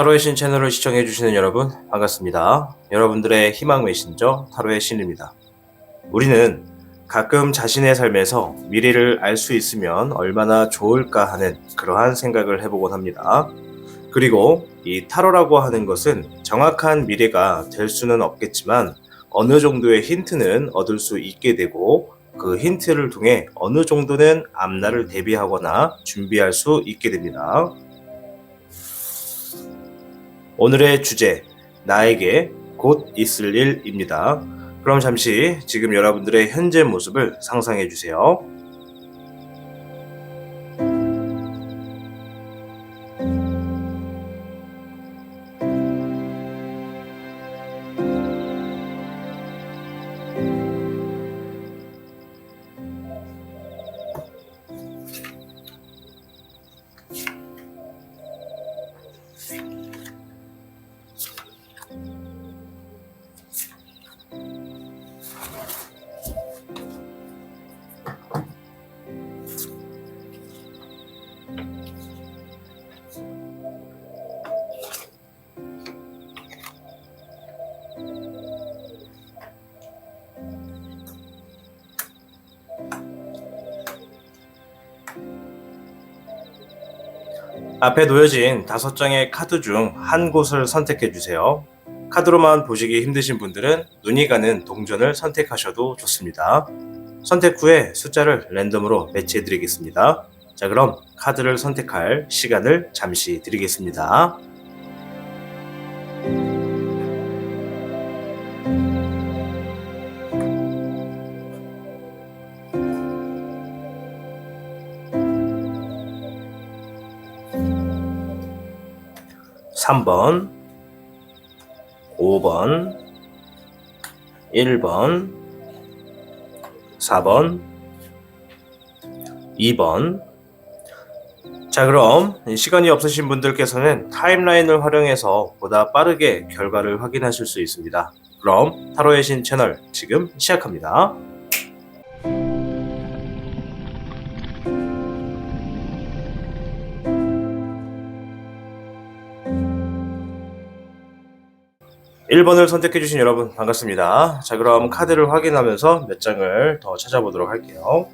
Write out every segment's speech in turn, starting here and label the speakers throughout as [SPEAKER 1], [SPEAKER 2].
[SPEAKER 1] 타로의 신 채널을 시청해주시는 여러분 반갑습니다. 여러분들의 희망 메신저 타로의 신입니다. 우리는 가끔 자신의 삶에서 미래를 알 수 있으면 얼마나 좋을까 하는 그러한 생각을 해보곤 합니다. 그리고 이 타로라고 하는 것은 정확한 미래가 될 수는 없겠지만 어느 정도의 힌트는 얻을 수 있게 되고 그 힌트를 통해 어느 정도는 앞날을 대비하거나 준비할 수 있게 됩니다. 오늘의 주제, 나에게 곧 있을 일입니다. 그럼 잠시 지금 여러분들의 현재 모습을 상상해 주세요. 앞에 놓여진 5장의 카드 중 한 곳을 선택해 주세요. 카드로만 보시기 힘드신 분들은 눈이 가는 동전을 선택하셔도 좋습니다. 선택 후에 숫자를 랜덤으로 매치해 드리겠습니다. 자, 그럼 카드를 선택할 시간을 잠시 드리겠습니다. (3번) (5번) (1번) (4번) (2번) 자, 그럼 시간이 없으신 분들께서는 타임라인을 활용해서 보다 빠르게 결과를 확인하실 수 있습니다. 그럼 타로의 신 채널 지금 시작합니다. (1번을) 선택해주신 여러분 반갑습니다. 자, 그럼 카드를 확인하면서 몇 장을 더 찾아보도록 할게요.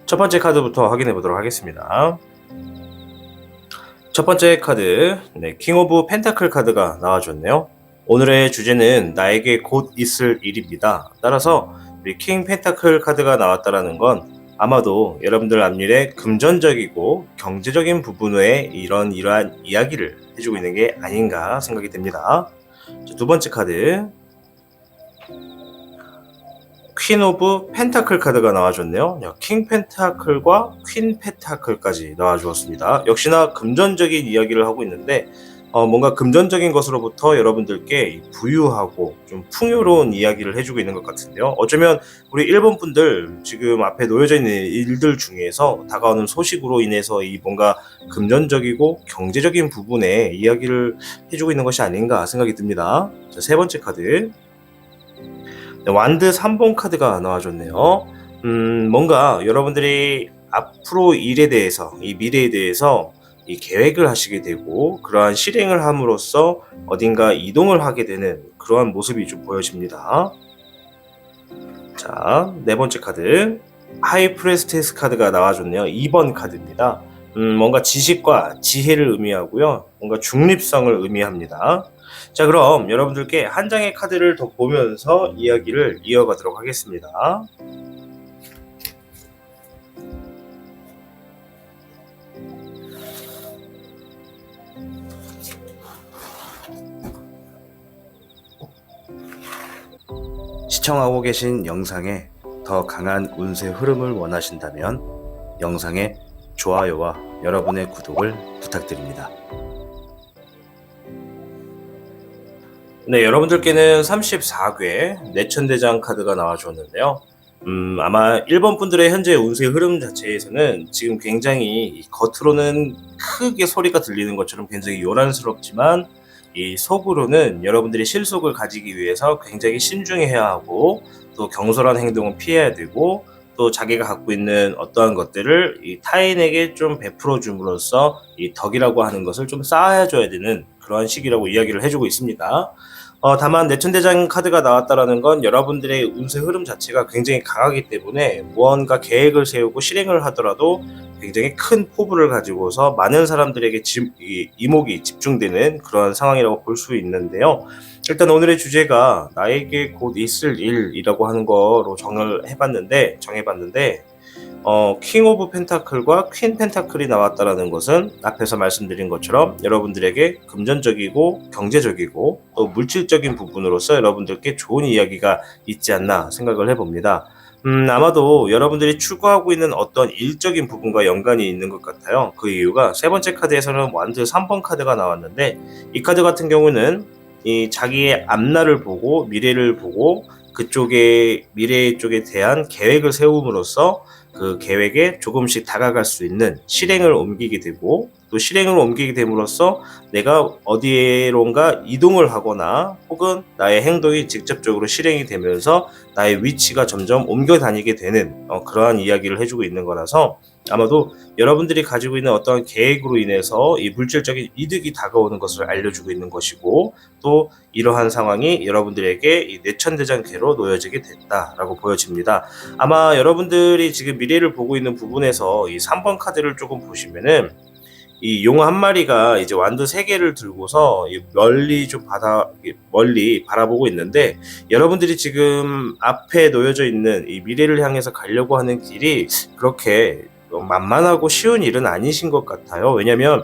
[SPEAKER 1] 첫 번째 카드부터 확인해 보도록 하겠습니다. 첫 번째 카드, 킹 오브 펜타클 카드가 나와줬네요. 오늘의 주제는 나에게 곧 있을 일입니다. 따라서 우리 킹 펜타클 카드가 나왔다라는 건 아마도 여러분들 앞일에 금전적이고 경제적인 부분의 이러한 이야기를 해주고 있는 게 아닌가 생각이 됩니다. 두 번째 카드, 퀸 오브 펜타클 카드가 나와줬네요. 킹 펜타클과 퀸 펜타클까지 나와주었습니다. 역시나 금전적인 이야기를 하고 있는데 뭔가 금전적인 것으로부터 여러분들께 부유하고 좀 풍요로운 이야기를 해주고 있는 것 같은데요. 어쩌면 우리 일본 분들 지금 앞에 놓여져 있는 일들 중에서 다가오는 소식으로 인해서 이 뭔가 금전적이고 경제적인 부분에 이야기를 해주고 있는 것이 아닌가 생각이 듭니다. 자, 세 번째 카드, 완드 3번 카드가 나와줬네요. 뭔가 여러분들이 앞으로 일에 대해서, 이 미래에 대해서 이 계획을 하시게 되고 그러한 실행을 함으로써 어딘가 이동을 하게 되는 그러한 모습이 좀 보여집니다. 자, 네 번째 카드, 하이 프레스테스 카드가 나와줬네요. 2번 카드입니다. 뭔가 지식과 지혜를 의미하고요. 뭔가 중립성을 의미합니다. 자, 그럼 여러분들께 한 장의 카드를 더 보면서 이야기를 이어가도록 하겠습니다. 시청하고 계신 영상에 더 강한 운세 흐름을 원하신다면 영상의 좋아요와 여러분의 구독을 부탁드립니다. 네, 여러분들께는 34궤 내천대장 카드가 나와주었는데요. 아마 일본 분들의 현재 운세 흐름 자체에서는 지금 굉장히 겉으로는 크게 소리가 들리는 것처럼 굉장히 요란스럽지만 이 속으로는 여러분들이 실속을 가지기 위해서 굉장히 신중해야 하고 또 경솔한 행동은 피해야 되고 또 자기가 갖고 있는 어떠한 것들을 이 타인에게 좀 베풀어 줌으로써 이 덕이라고 하는 것을 좀 쌓아줘야 되는 그러한 시기라고 이야기를 해주고 있습니다. 다만 내천대장 카드가 나왔다라는 건 여러분들의 운세 흐름 자체가 굉장히 강하기 때문에 무언가 계획을 세우고 실행을 하더라도 굉장히 큰 포부를 가지고서 많은 사람들에게 이목이 집중되는 그런 상황이라고 볼 수 있는데요. 일단 오늘의 주제가 나에게 곧 있을 일이라고 하는 거로 정해봤는데 킹 오브 펜타클과 퀸 펜타클이 나왔다라는 것은 앞에서 말씀드린 것처럼 여러분들에게 금전적이고 경제적이고 또 물질적인 부분으로서 여러분들께 좋은 이야기가 있지 않나 생각을 해봅니다. 아마도 여러분들이 추구하고 있는 어떤 일적인 부분과 연관이 있는 것 같아요. 그 이유가 세 번째 카드에서는 완드 3번 카드가 나왔는데 이 카드 같은 경우는 이 자기의 앞날을 보고 미래를 보고 그쪽의 미래 쪽에 대한 계획을 세움으로써 그 계획에 조금씩 다가갈 수 있는 실행을 옮기게 되고 또 실행을 옮기게 됨으로써 내가 어디론가 이동을 하거나 혹은 나의 행동이 직접적으로 실행이 되면서 나의 위치가 점점 옮겨 다니게 되는 그러한 이야기를 해주고 있는 거라서 아마도 여러분들이 가지고 있는 어떤 계획으로 인해서 이 물질적인 이득이 다가오는 것을 알려주고 있는 것이고 또 이러한 상황이 여러분들에게 이 내천대장계로 놓여지게 됐다라고 보여집니다. 아마 여러분들이 지금 미래를 보고 있는 부분에서 이 3번 카드를 조금 보시면은 이 용 한 마리가 이제 완두 3개를 들고서 멀리 바라보고 있는데 여러분들이 지금 앞에 놓여져 있는 이 미래를 향해서 가려고 하는 길이 그렇게 만만하고 쉬운 일은 아니신 것 같아요. 왜냐면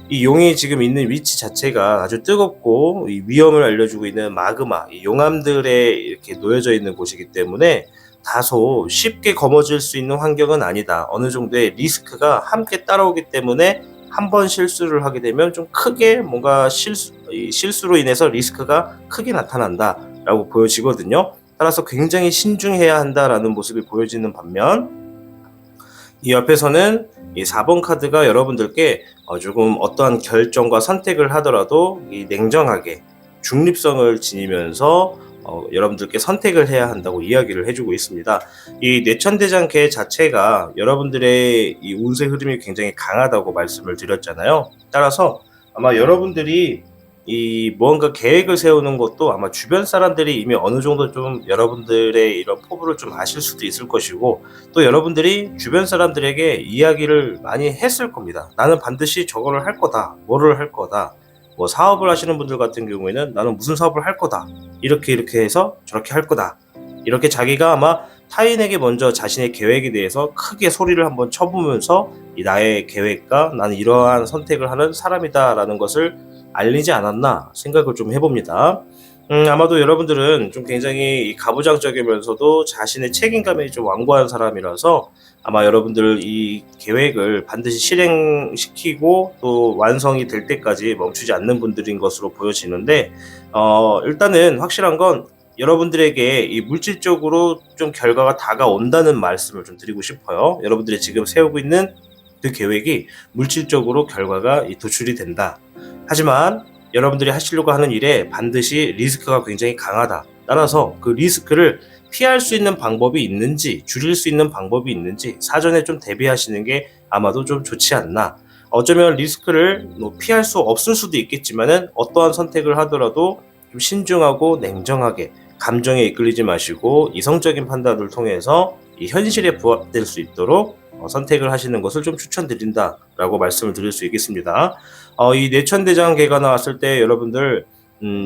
[SPEAKER 1] 이 용이 지금 있는 위치 자체가 아주 뜨겁고 이 위험을 알려주고 있는 마그마, 이 용암들에 이렇게 놓여져 있는 곳이기 때문에 다소 쉽게 거머쥘 수 있는 환경은 아니다. 어느 정도의 리스크가 함께 따라오기 때문에 한 번 실수를 하게 되면 좀 크게 뭔가 실수로 인해서 리스크가 크게 나타난다라고 보여지거든요. 따라서 굉장히 신중해야 한다라는 모습이 보여지는 반면 이 옆에서는 이 4번 카드가 여러분들께 조금 어떠한 결정과 선택을 하더라도 이 냉정하게 중립성을 지니면서 여러분들께 선택을 해야 한다고 이야기를 해주고 있습니다. 이 뇌천대장계 자체가 여러분들의 이 운세 흐름이 굉장히 강하다고 말씀을 드렸잖아요. 따라서 아마 여러분들이 이 무언가 계획을 세우는 것도 아마 주변 사람들이 이미 어느 정도 좀 여러분들의 이런 포부를 좀 아실 수도 있을 것이고 또 여러분들이 주변 사람들에게 이야기를 많이 했을 겁니다. 나는 반드시 저거를 할 거다. 뭐를 할 거다. 뭐 사업을 하시는 분들 같은 경우에는 나는 무슨 사업을 할 거다. 이렇게 해서 저렇게 할 거다. 이렇게 자기가 아마 타인에게 먼저 자신의 계획에 대해서 크게 소리를 한번 쳐보면서 이 나의 계획과 나는 이러한 선택을 하는 사람이다라는 것을 알리지 않았나 생각을 좀 해봅니다. 아마도 여러분들은 좀 굉장히 가부장적이면서도 자신의 책임감이 좀 완고한 사람이라서 아마 여러분들 이 계획을 반드시 실행시키고 또 완성이 될 때까지 멈추지 않는 분들인 것으로 보여지는데 일단은 확실한 건 여러분들에게 이 물질적으로 좀 결과가 다가온다는 말씀을 좀 드리고 싶어요. 여러분들이 지금 세우고 있는 그 계획이 물질적으로 결과가 도출이 된다. 하지만 여러분들이 하시려고 하는 일에 반드시 리스크가 굉장히 강하다. 따라서 그 리스크를 피할 수 있는 방법이 있는지 줄일 수 있는 방법이 있는지 사전에 좀 대비하시는 게 아마도 좀 좋지 않나. 어쩌면 리스크를 피할 수 없을 수도 있겠지만은 어떠한 선택을 하더라도 좀 신중하고 냉정하게 감정에 이끌리지 마시고 이성적인 판단을 통해서 이 현실에 부합될 수 있도록 선택을 하시는 것을 좀 추천드린다라고 말씀을 드릴 수 있겠습니다. 이 뇌천대장계가 나왔을 때 여러분들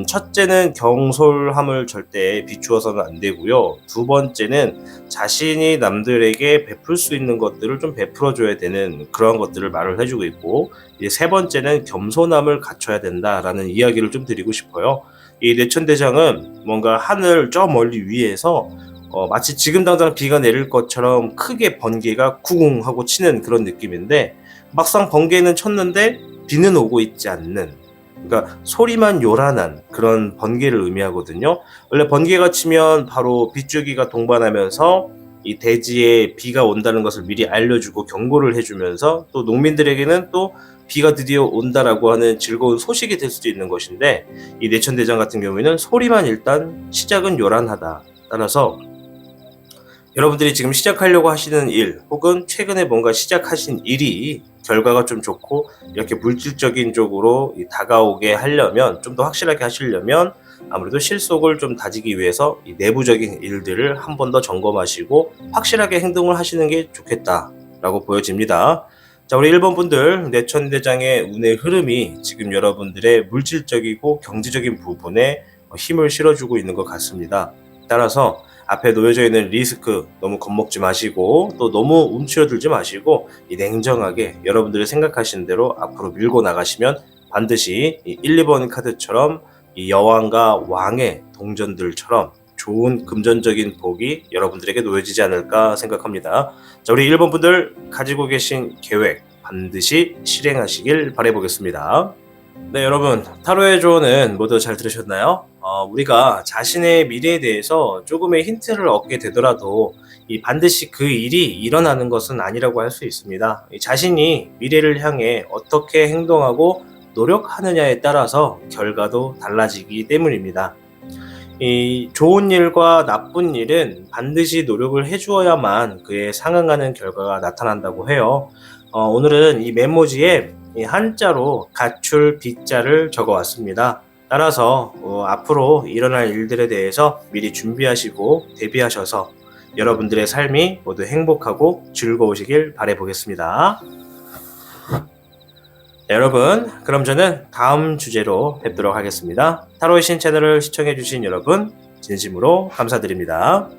[SPEAKER 1] 첫째는 경솔함을 절대 비추어서는 안 되고요. 두 번째는 자신이 남들에게 베풀 수 있는 것들을 좀 베풀어줘야 되는 그런 것들을 말을 해주고 있고 이제 세 번째는 겸손함을 갖춰야 된다라는 이야기를 좀 드리고 싶어요. 이 뇌천대장은 뭔가 하늘 저 멀리 위에서 마치 지금 당장 비가 내릴 것처럼 크게 번개가 쿵 하고 치는 그런 느낌인데 막상 번개는 쳤는데 비는 오고 있지 않는 그러니까 소리만 요란한 그런 번개를 의미하거든요. 원래 번개가 치면 바로 빗줄기가 동반하면서 이 대지에 비가 온다는 것을 미리 알려주고 경고를 해주면서 또 농민들에게는 또 비가 드디어 온다라고 하는 즐거운 소식이 될 수도 있는 것인데, 이 내천대장 같은 경우에는 소리만 일단 시작은 요란하다. 따라서 여러분들이 지금 시작하려고 하시는 일, 혹은 최근에 뭔가 시작하신 일이 결과가 좀 좋고 이렇게 물질적인 쪽으로 다가오게 하려면, 좀 더 확실하게 하시려면 아무래도 실속을 좀 다지기 위해서 이 내부적인 일들을 한 번 더 점검하시고 확실하게 행동을 하시는 게 좋겠다라고 보여집니다. 자, 우리 1번 분들, 내천대장의 운의 흐름이 지금 여러분들의 물질적이고 경제적인 부분에 힘을 실어주고 있는 것 같습니다. 따라서 앞에 놓여져 있는 리스크 너무 겁먹지 마시고, 또 너무 움츠러들지 마시고, 이 냉정하게 여러분들이 생각하시는 대로 앞으로 밀고 나가시면 반드시 이 1, 2번 카드처럼 이 여왕과 왕의 동전들처럼 좋은 금전적인 복이 여러분들에게 놓여지지 않을까 생각합니다. 자, 우리 1번 분들 가지고 계신 계획 반드시 실행하시길 바라보겠습니다. 네, 여러분, 타로의 조언은 모두 잘 들으셨나요? 우리가 자신의 미래에 대해서 조금의 힌트를 얻게 되더라도 이 반드시 그 일이 일어나는 것은 아니라고 할 수 있습니다. 자신이 미래를 향해 어떻게 행동하고 노력하느냐에 따라서 결과도 달라지기 때문입니다. 이 좋은 일과 나쁜 일은 반드시 노력을 해주어야만 그에 상응하는 결과가 나타난다고 해요. 오늘은 이 메모지에 이 한자로 가출 빗자를 적어 왔습니다. 따라서 앞으로 일어날 일들에 대해서 미리 준비하시고 대비하셔서 여러분들의 삶이 모두 행복하고 즐거우시길 바라보겠습니다. 네, 여러분, 그럼 저는 다음 주제로 뵙도록 하겠습니다. 타로의 신 채널을 시청해주신 여러분 진심으로 감사드립니다.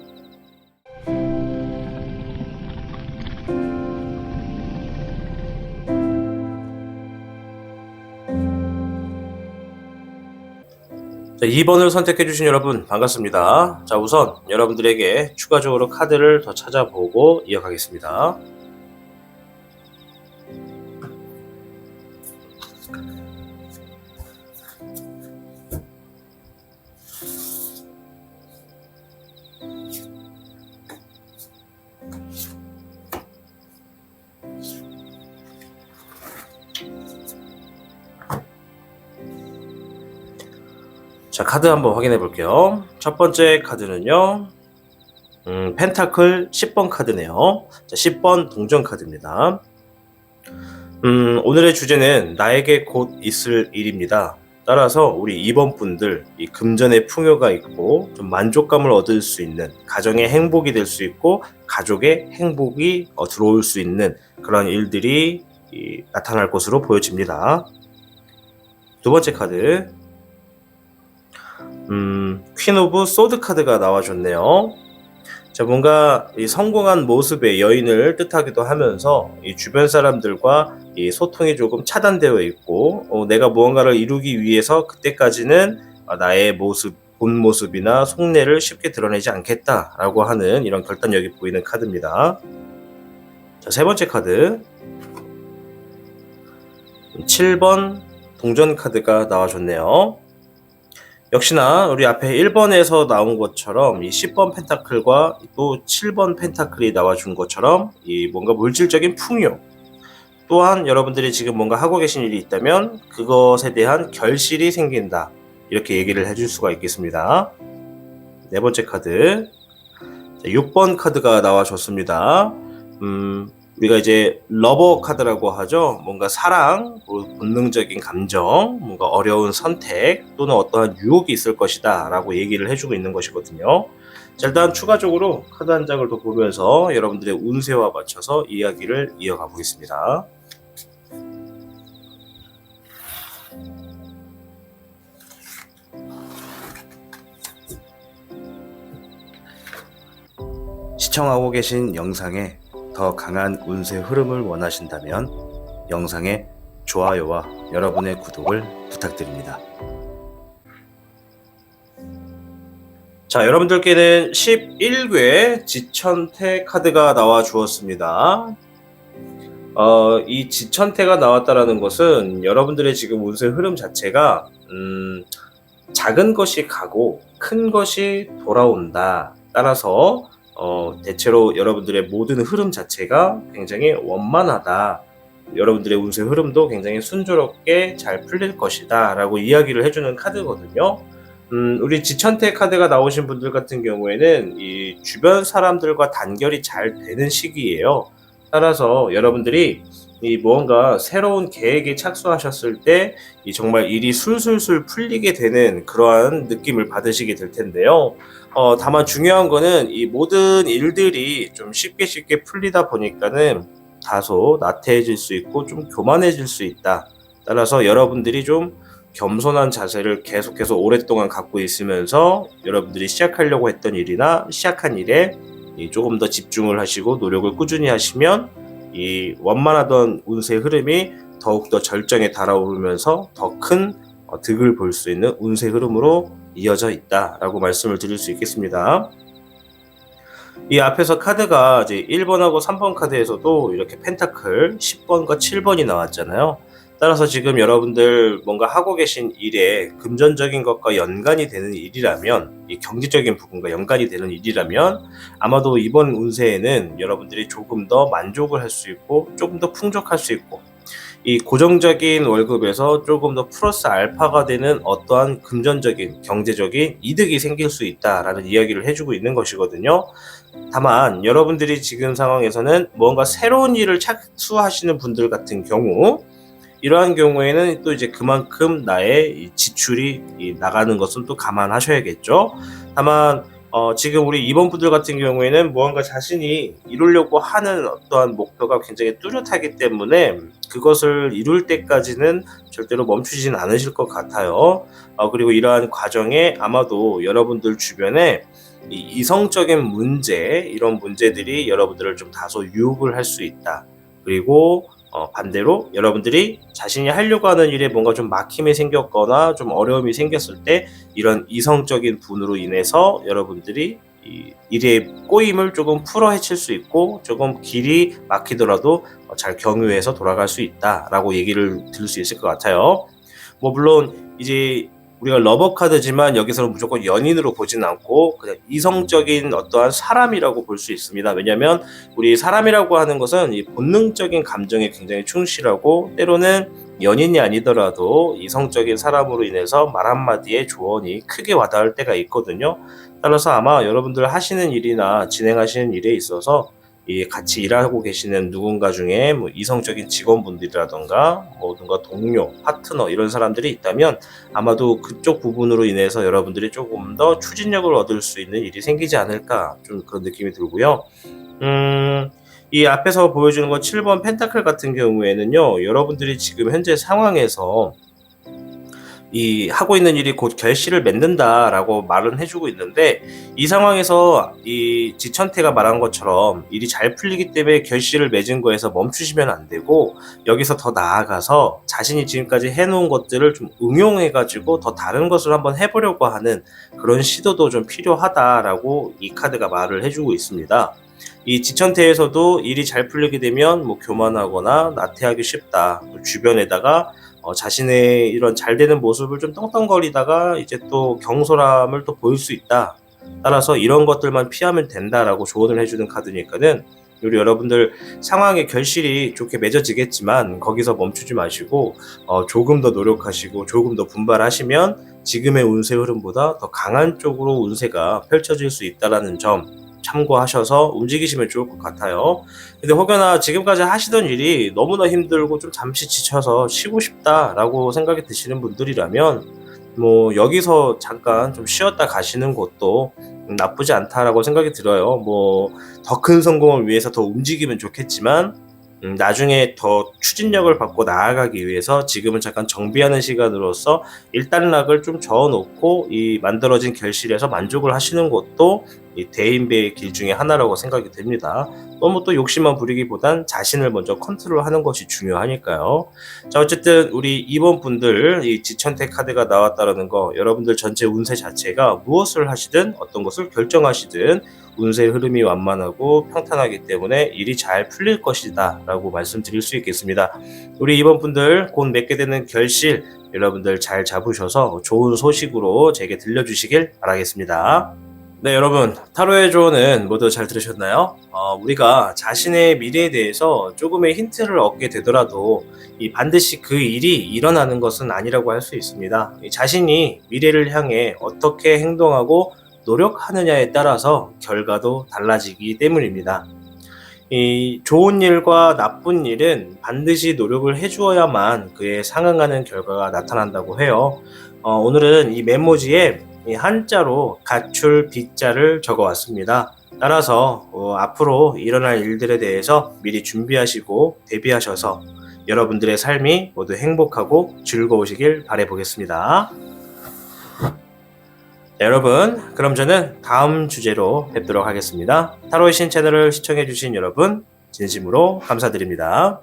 [SPEAKER 1] 자, 2번을 선택해주신 여러분 반갑습니다. 자, 우선 여러분들에게 추가적으로 카드를 더 찾아보고 이어가겠습니다. 자, 카드 한번 확인해 볼게요. 첫 번째 카드는요, 펜타클 10번 카드네요. 자, 10번 동전 카드입니다. 오늘의 주제는 나에게 곧 있을 일입니다. 따라서 우리 2번 분들, 이 금전의 풍요가 있고 좀 만족감을 얻을 수 있는, 가정의 행복이 될 수 있고 가족의 행복이 들어올 수 있는 그런 일들이 나타날 것으로 보여집니다. 두 번째 카드, 퀸 오브 소드 카드가 나와줬네요. 자, 뭔가 이 성공한 모습의 여인을 뜻하기도 하면서 이 주변 사람들과 이 소통이 조금 차단되어 있고, 내가 무언가를 이루기 위해서 그때까지는 나의 모습, 본 모습이나 속내를 쉽게 드러내지 않겠다라고 하는 이런 결단력이 보이는 카드입니다. 자, 세 번째 카드, 7번 동전 카드가 나와줬네요. 역시나 우리 앞에 1번에서 나온 것처럼 이 10번 펜타클과 또 7번 펜타클이 나와준 것처럼 이 뭔가 물질적인 풍요, 또한 여러분들이 지금 뭔가 하고 계신 일이 있다면 그것에 대한 결실이 생긴다, 이렇게 얘기를 해줄 수가 있겠습니다. 네 번째 카드, 6번 카드가 나와줬습니다. 우리가 이제 러버 카드라고 하죠. 뭔가 사랑, 본능적인 감정, 뭔가 어려운 선택 또는 어떠한 유혹이 있을 것이다 라고 얘기를 해주고 있는 것이거든요. 자, 일단 추가적으로 카드 한 장을 더 보면서 여러분들의 운세와 맞춰서 이야기를 이어가 보겠습니다. 시청하고 계신 영상에 더 강한 운세 흐름을 원하신다면 영상에 좋아요와 여러분의 구독을 부탁드립니다. 자, 여러분들께는 11괴 지천태 카드가 나와 주었습니다. 이 지천태가 나왔다라는 것은 여러분들의 지금 운세 흐름 자체가 작은 것이 가고 큰 것이 돌아온다. 따라서 대체로 여러분들의 모든 흐름 자체가 굉장히 원만하다. 여러분들의 운세 흐름도 굉장히 순조롭게 잘 풀릴 것이다 라고 이야기를 해주는 카드거든요. 우리 지천태 카드가 나오신 분들 같은 경우에는 이 주변 사람들과 단결이 잘 되는 시기예요. 따라서 여러분들이 이 무언가 새로운 계획에 착수하셨을 때 이 정말 일이 술술술 풀리게 되는 그러한 느낌을 받으시게 될 텐데요. 다만 중요한 거는 이 모든 일들이 좀 쉽게 풀리다 보니까는 다소 나태해질 수 있고 좀 교만해질 수 있다. 따라서 여러분들이 좀 겸손한 자세를 계속해서 오랫동안 갖고 있으면서 여러분들이 시작하려고 했던 일이나 시작한 일에 조금 더 집중을 하시고 노력을 꾸준히 하시면 이 원만하던 운세 흐름이 더욱더 절정에 달아오르면서 더 큰 득을 볼 수 있는 운세 흐름으로 이어져 있다라고 말씀을 드릴 수 있겠습니다. 이 앞에서 카드가 이제 1번하고 3번 카드에서도 이렇게 펜타클 10번과 7번이 나왔잖아요. 따라서 지금 여러분들 뭔가 하고 계신 일에 금전적인 것과 연관이 되는 일이라면, 이 경제적인 부분과 연관이 되는 일이라면 아마도 이번 운세에는 여러분들이 조금 더 만족을 할 수 있고 조금 더 풍족할 수 있고 이 고정적인 월급에서 조금 더 플러스 알파가 되는 어떠한 금전적인 경제적인 이득이 생길 수 있다라는 이야기를 해주고 있는 것이거든요. 다만 여러분들이 지금 상황에서는 뭔가 새로운 일을 착수하시는 분들 같은 경우, 이러한 경우에는 또 이제 그만큼 나의 지출이 나가는 것은 또 감안하셔야겠죠. 다만 지금 우리 2번 분들 같은 경우에는 무언가 자신이 이루려고 하는 어떠한 목표가 굉장히 뚜렷하기 때문에 그것을 이룰 때까지는 절대로 멈추진 않으실 것 같아요. 그리고 이러한 과정에 아마도 여러분들 주변에 이 이성적인 문제, 이런 문제들이 여러분들을 좀 다소 유혹을 할 수 있다. 그리고 반대로 여러분들이 자신이 하려고 하는 일에 뭔가 좀 막힘이 생겼거나 좀 어려움이 생겼을 때 이런 이성적인 분으로 인해서 여러분들이 이 일의 꼬임을 조금 풀어 헤칠 수 있고 조금 길이 막히더라도 잘 경유해서 돌아갈 수 있다라고 얘기를 들을 수 있을 것 같아요. 뭐 물론 이제 우리가 러버 카드지만 여기서는 무조건 연인으로 보진 않고 그냥 이성적인 어떠한 사람이라고 볼 수 있습니다. 왜냐하면 우리 사람이라고 하는 것은 이 본능적인 감정에 굉장히 충실하고 때로는 연인이 아니더라도 이성적인 사람으로 인해서 말 한마디에 조언이 크게 와닿을 때가 있거든요. 따라서 아마 여러분들 하시는 일이나 진행하시는 일에 있어서 이 같이 일하고 계시는 누군가 중에 뭐 이성적인 직원분들이라던가 뭐 누가 동료, 파트너 이런 사람들이 있다면 아마도 그쪽 부분으로 인해서 여러분들이 조금 더 추진력을 얻을 수 있는 일이 생기지 않을까 좀 그런 느낌이 들고요. 이 앞에서 보여주는 건 7번 펜타클 같은 경우에는요, 여러분들이 지금 현재 상황에서 이 하고 있는 일이 곧 결실을 맺는다라고 말은 해주고 있는데, 이 상황에서 이 지천태가 말한 것처럼 일이 잘 풀리기 때문에 결실을 맺은 거에서 멈추시면 안 되고 여기서 더 나아가서 자신이 지금까지 해놓은 것들을 좀 응용해가지고 더 다른 것을 한번 해보려고 하는 그런 시도도 좀 필요하다라고 이 카드가 말을 해주고 있습니다. 이 지천태에서도 일이 잘 풀리게 되면 뭐 교만하거나 나태하기 쉽다. 주변에다가 자신의 이런 잘 되는 모습을 좀 떵떵거리다가 이제 또 경솔함을 또 보일 수 있다. 따라서 이런 것들만 피하면 된다라고 조언을 해주는 카드니까는 우리 여러분들 상황의 결실이 좋게 맺어지겠지만 거기서 멈추지 마시고 조금 더 노력하시고 조금 더 분발하시면 지금의 운세 흐름보다 더 강한 쪽으로 운세가 펼쳐질 수 있다는 점 참고하셔서 움직이시면 좋을 것 같아요. 근데 혹여나 지금까지 하시던 일이 너무나 힘들고 좀 잠시 지쳐서 쉬고 싶다라고 생각이 드시는 분들이라면 뭐 여기서 잠깐 좀 쉬었다 가시는 것도 나쁘지 않다라고 생각이 들어요. 뭐 더 큰 성공을 위해서 더 움직이면 좋겠지만 나중에 더 추진력을 받고 나아가기 위해서 지금은 잠깐 정비하는 시간으로서 일단락을 좀 저어놓고 이 만들어진 결실에서 만족을 하시는 것도 이 대인배의 길 중에 하나라고 생각이 됩니다. 너무 또 욕심만 부리기보단 자신을 먼저 컨트롤하는 것이 중요하니까요. 자, 어쨌든 우리 2번 분들 이 지천태 카드가 나왔다는 거, 여러분들 전체 운세 자체가 무엇을 하시든 어떤 것을 결정하시든 운세 흐름이 완만하고 평탄하기 때문에 일이 잘 풀릴 것이다 라고 말씀드릴 수 있겠습니다. 우리 2번 분들 곧 맺게 되는 결실 여러분들 잘 잡으셔서 좋은 소식으로 제게 들려주시길 바라겠습니다. 네, 여러분, 타로의 조언은 모두 잘 들으셨나요? 우리가 자신의 미래에 대해서 조금의 힌트를 얻게 되더라도 이 반드시 그 일이 일어나는 것은 아니라고 할 수 있습니다. 이 자신이 미래를 향해 어떻게 행동하고 노력하느냐에 따라서 결과도 달라지기 때문입니다. 이 좋은 일과 나쁜 일은 반드시 노력을 해주어야만 그에 상응하는 결과가 나타난다고 해요. 오늘은 이 메모지에 이 한자로 가출 빗자를 적어 왔습니다. 따라서 앞으로 일어날 일들에 대해서 미리 준비하시고 대비하셔서 여러분들의 삶이 모두 행복하고 즐거우시길 바라보겠습니다. 네, 여러분, 그럼 저는 다음 주제로 뵙도록 하겠습니다. 타로의 신 채널을 시청해주신 여러분, 진심으로 감사드립니다.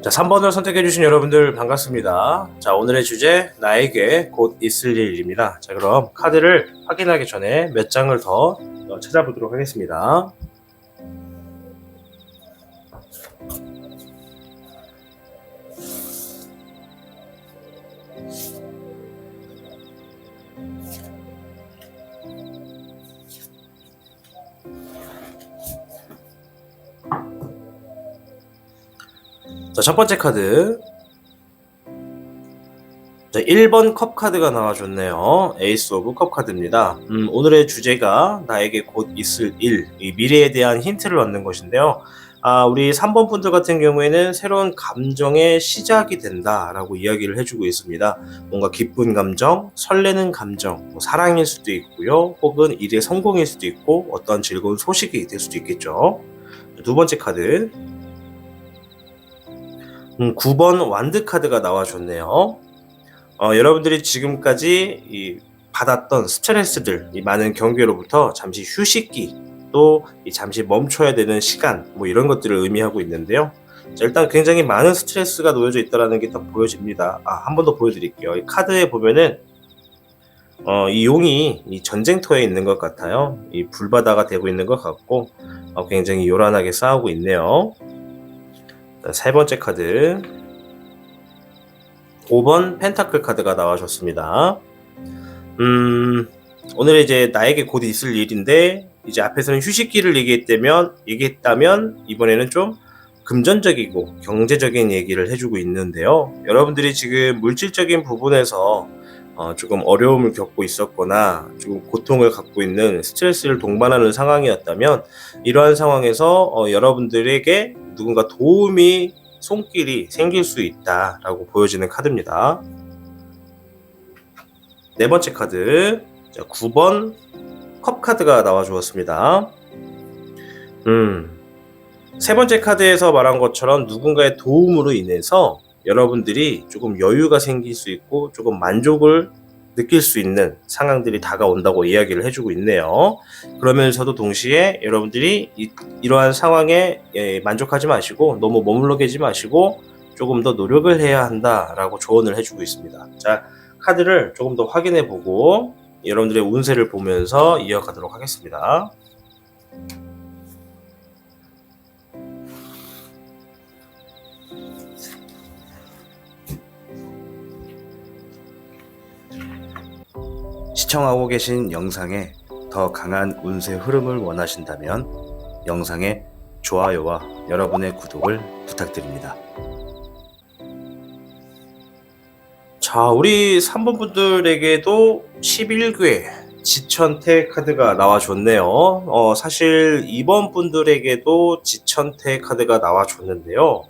[SPEAKER 1] 자, 3번을 선택해주신 여러분들 반갑습니다. 자, 오늘의 주제, 나에게 곧 있을 일입니다. 자, 그럼 카드를 확인하기 전에 몇 장을 더 찾아보도록 하겠습니다. 자, 첫 번째 카드. 자, 1번 컵 카드가 나와줬네요. 에이스 오브 컵 카드입니다. 오늘의 주제가 나에게 곧 있을 일, 이 미래에 대한 힌트를 얻는 것인데요. 우리 3번 분들 같은 경우에는 새로운 감정의 시작이 된다라고 이야기를 해주고 있습니다. 뭔가 기쁜 감정, 설레는 감정, 뭐 사랑일 수도 있고요. 혹은 일의 성공일 수도 있고 어떤 즐거운 소식이 될 수도 있겠죠. 두 번째 카드. 9번 완드 카드가 나와줬네요. 여러분들이 지금까지 받았던 스트레스들, 이 많은 경계로부터 잠시 휴식기, 또 잠시 멈춰야 되는 시간, 뭐 이런 것들을 의미하고 있는데요. 자, 일단 굉장히 많은 스트레스가 놓여져 있다는 게 딱 보여집니다. 한 번 더 보여드릴게요. 이 카드에 보면은 이 용이 이 전쟁터에 있는 것 같아요. 이 불바다가 되고 있는 것 같고 굉장히 요란하게 싸우고 있네요. 자, 세 번째 카드. 5번 펜타클 카드가 나와줬습니다. 오늘 이제 나에게 곧 있을 일인데 이제 앞에서는 휴식기를 얘기했다면 이번에는 좀 금전적이고 경제적인 얘기를 해주고 있는데요. 여러분들이 지금 물질적인 부분에서 조금 어려움을 겪고 있었거나 조금 고통을 갖고 있는 스트레스를 동반하는 상황이었다면 이러한 상황에서 여러분들에게 누군가 도움이 손길이 생길 수 있다라고 보여지는 카드입니다. 네 번째 카드. 자, 9번 컵 카드가 나와 주었습니다. 세 번째 카드에서 말한 것처럼 누군가의 도움으로 인해서 여러분들이 조금 여유가 생길 수 있고 조금 만족을 느낄 수 있는 상황들이 다가온다고 이야기를 해주고 있네요. 그러면서도 동시에 여러분들이 이러한 상황에 만족하지 마시고 너무 머물러 계지 마시고 조금 더 노력을 해야 한다라고 조언을 해주고 있습니다. 자, 카드를 조금 더 확인해 보고 여러분들의 운세를 보면서 이어가도록 하겠습니다. 시청하고 계신 영상에 더 강한 운세 흐름을 원하신다면 영상의 좋아요와 여러분의 구독을 부탁드립니다. 자, 우리 3번 분들에게도 11괴 지천태 카드가 나와줬네요. 사실 2번 분들에게도 지천태 카드가 나와줬는데요.